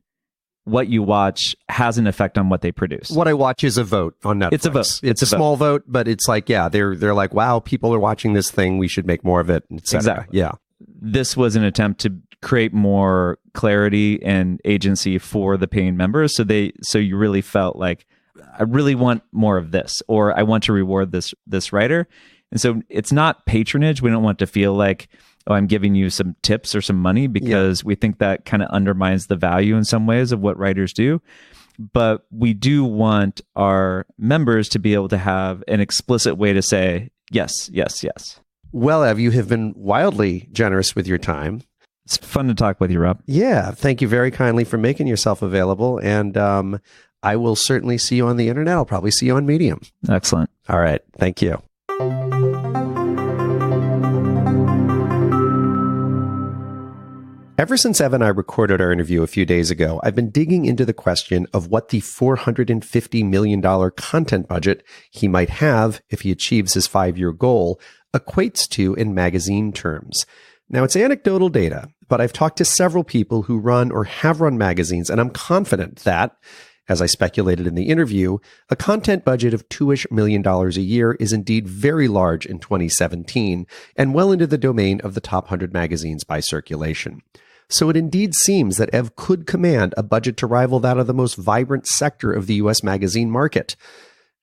what you watch has an effect on what they produce. What I watch is a vote on Netflix. It's a vote. It's a small vote, but it's like, yeah, they're like, wow, people are watching this thing. We should make more of it, etc. Exactly. Yeah. This was an attempt to create more clarity and agency for the paying members. So you really felt like, I really want more of this, or I want to reward this writer. And so it's not patronage. We don't want to feel like, oh, I'm giving you some tips or some money, because we think that kind of undermines the value in some ways of what writers do. But we do want our members to be able to have an explicit way to say, yes, yes, yes. Well, Ev, you have been wildly generous with your time. It's fun to talk with you, Rob. Yeah. Thank you very kindly for making yourself available. And I will certainly see you on the internet. I'll probably see you on Medium. Excellent. All right. Thank you. Ever since Ev and I recorded our interview a few days ago, I've been digging into the question of what the $450 million content budget he might have if he achieves his 5-year goal equates to in magazine terms. Now, it's anecdotal data, but I've talked to several people who run or have run magazines, and I'm confident that, as I speculated in the interview, a content budget of $2-ish million a year is indeed very large in 2017 and well into the domain of the top 100 magazines by circulation. So it indeed seems that Ev could command a budget to rival that of the most vibrant sector of the U.S. magazine market.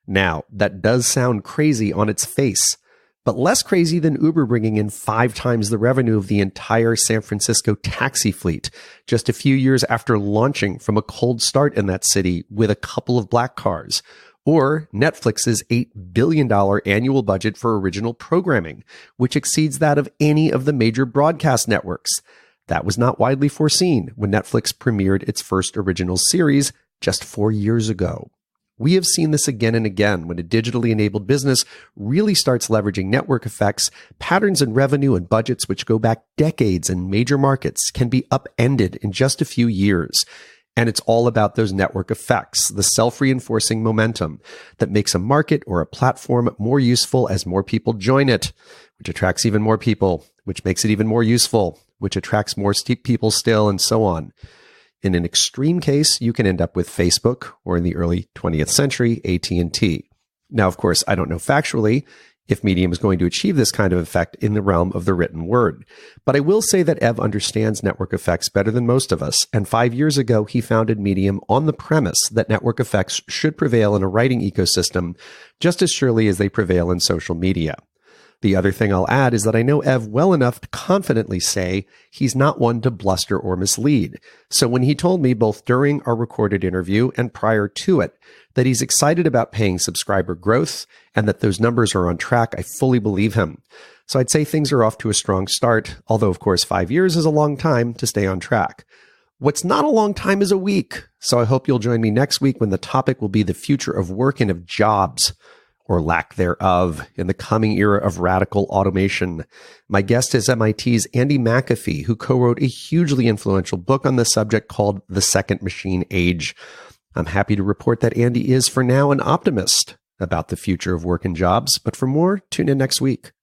Now, that does sound crazy on its face, but less crazy than Uber bringing in 5 times the revenue of the entire San Francisco taxi fleet just a few years after launching from a cold start in that city with a couple of black cars, or Netflix's $8 billion annual budget for original programming, which exceeds that of any of the major broadcast networks. That was not widely foreseen when Netflix premiered its first original series just 4 years ago. We have seen this again and again when a digitally enabled business really starts leveraging network effects. Patterns in revenue and budgets which go back decades in major markets can be upended in just a few years. And it's all about those network effects, the self-reinforcing momentum that makes a market or a platform more useful as more people join it, which attracts even more people, which makes it even more useful, which attracts more people still, and so on. In an extreme case, you can end up with Facebook, or in the early 20th century, AT&T. Now, of course, I don't know factually if Medium is going to achieve this kind of effect in the realm of the written word. But I will say that Ev understands network effects better than most of us, and 5 years ago, he founded Medium on the premise that network effects should prevail in a writing ecosystem just as surely as they prevail in social media. The other thing I'll add is that I know Ev well enough to confidently say he's not one to bluster or mislead. So when he told me both during our recorded interview and prior to it that he's excited about paying subscriber growth and that those numbers are on track, I fully believe him. So I'd say things are off to a strong start, although of course 5 years is a long time to stay on track. What's not a long time is a week. So I hope you'll join me next week when the topic will be the future of work and of jobs, or lack thereof, in the coming era of radical automation. My guest is MIT's Andy McAfee, who co-wrote a hugely influential book on the subject called The Second Machine Age. I'm happy to report that Andy is, for now, an optimist about the future of work and jobs. But for more, tune in next week.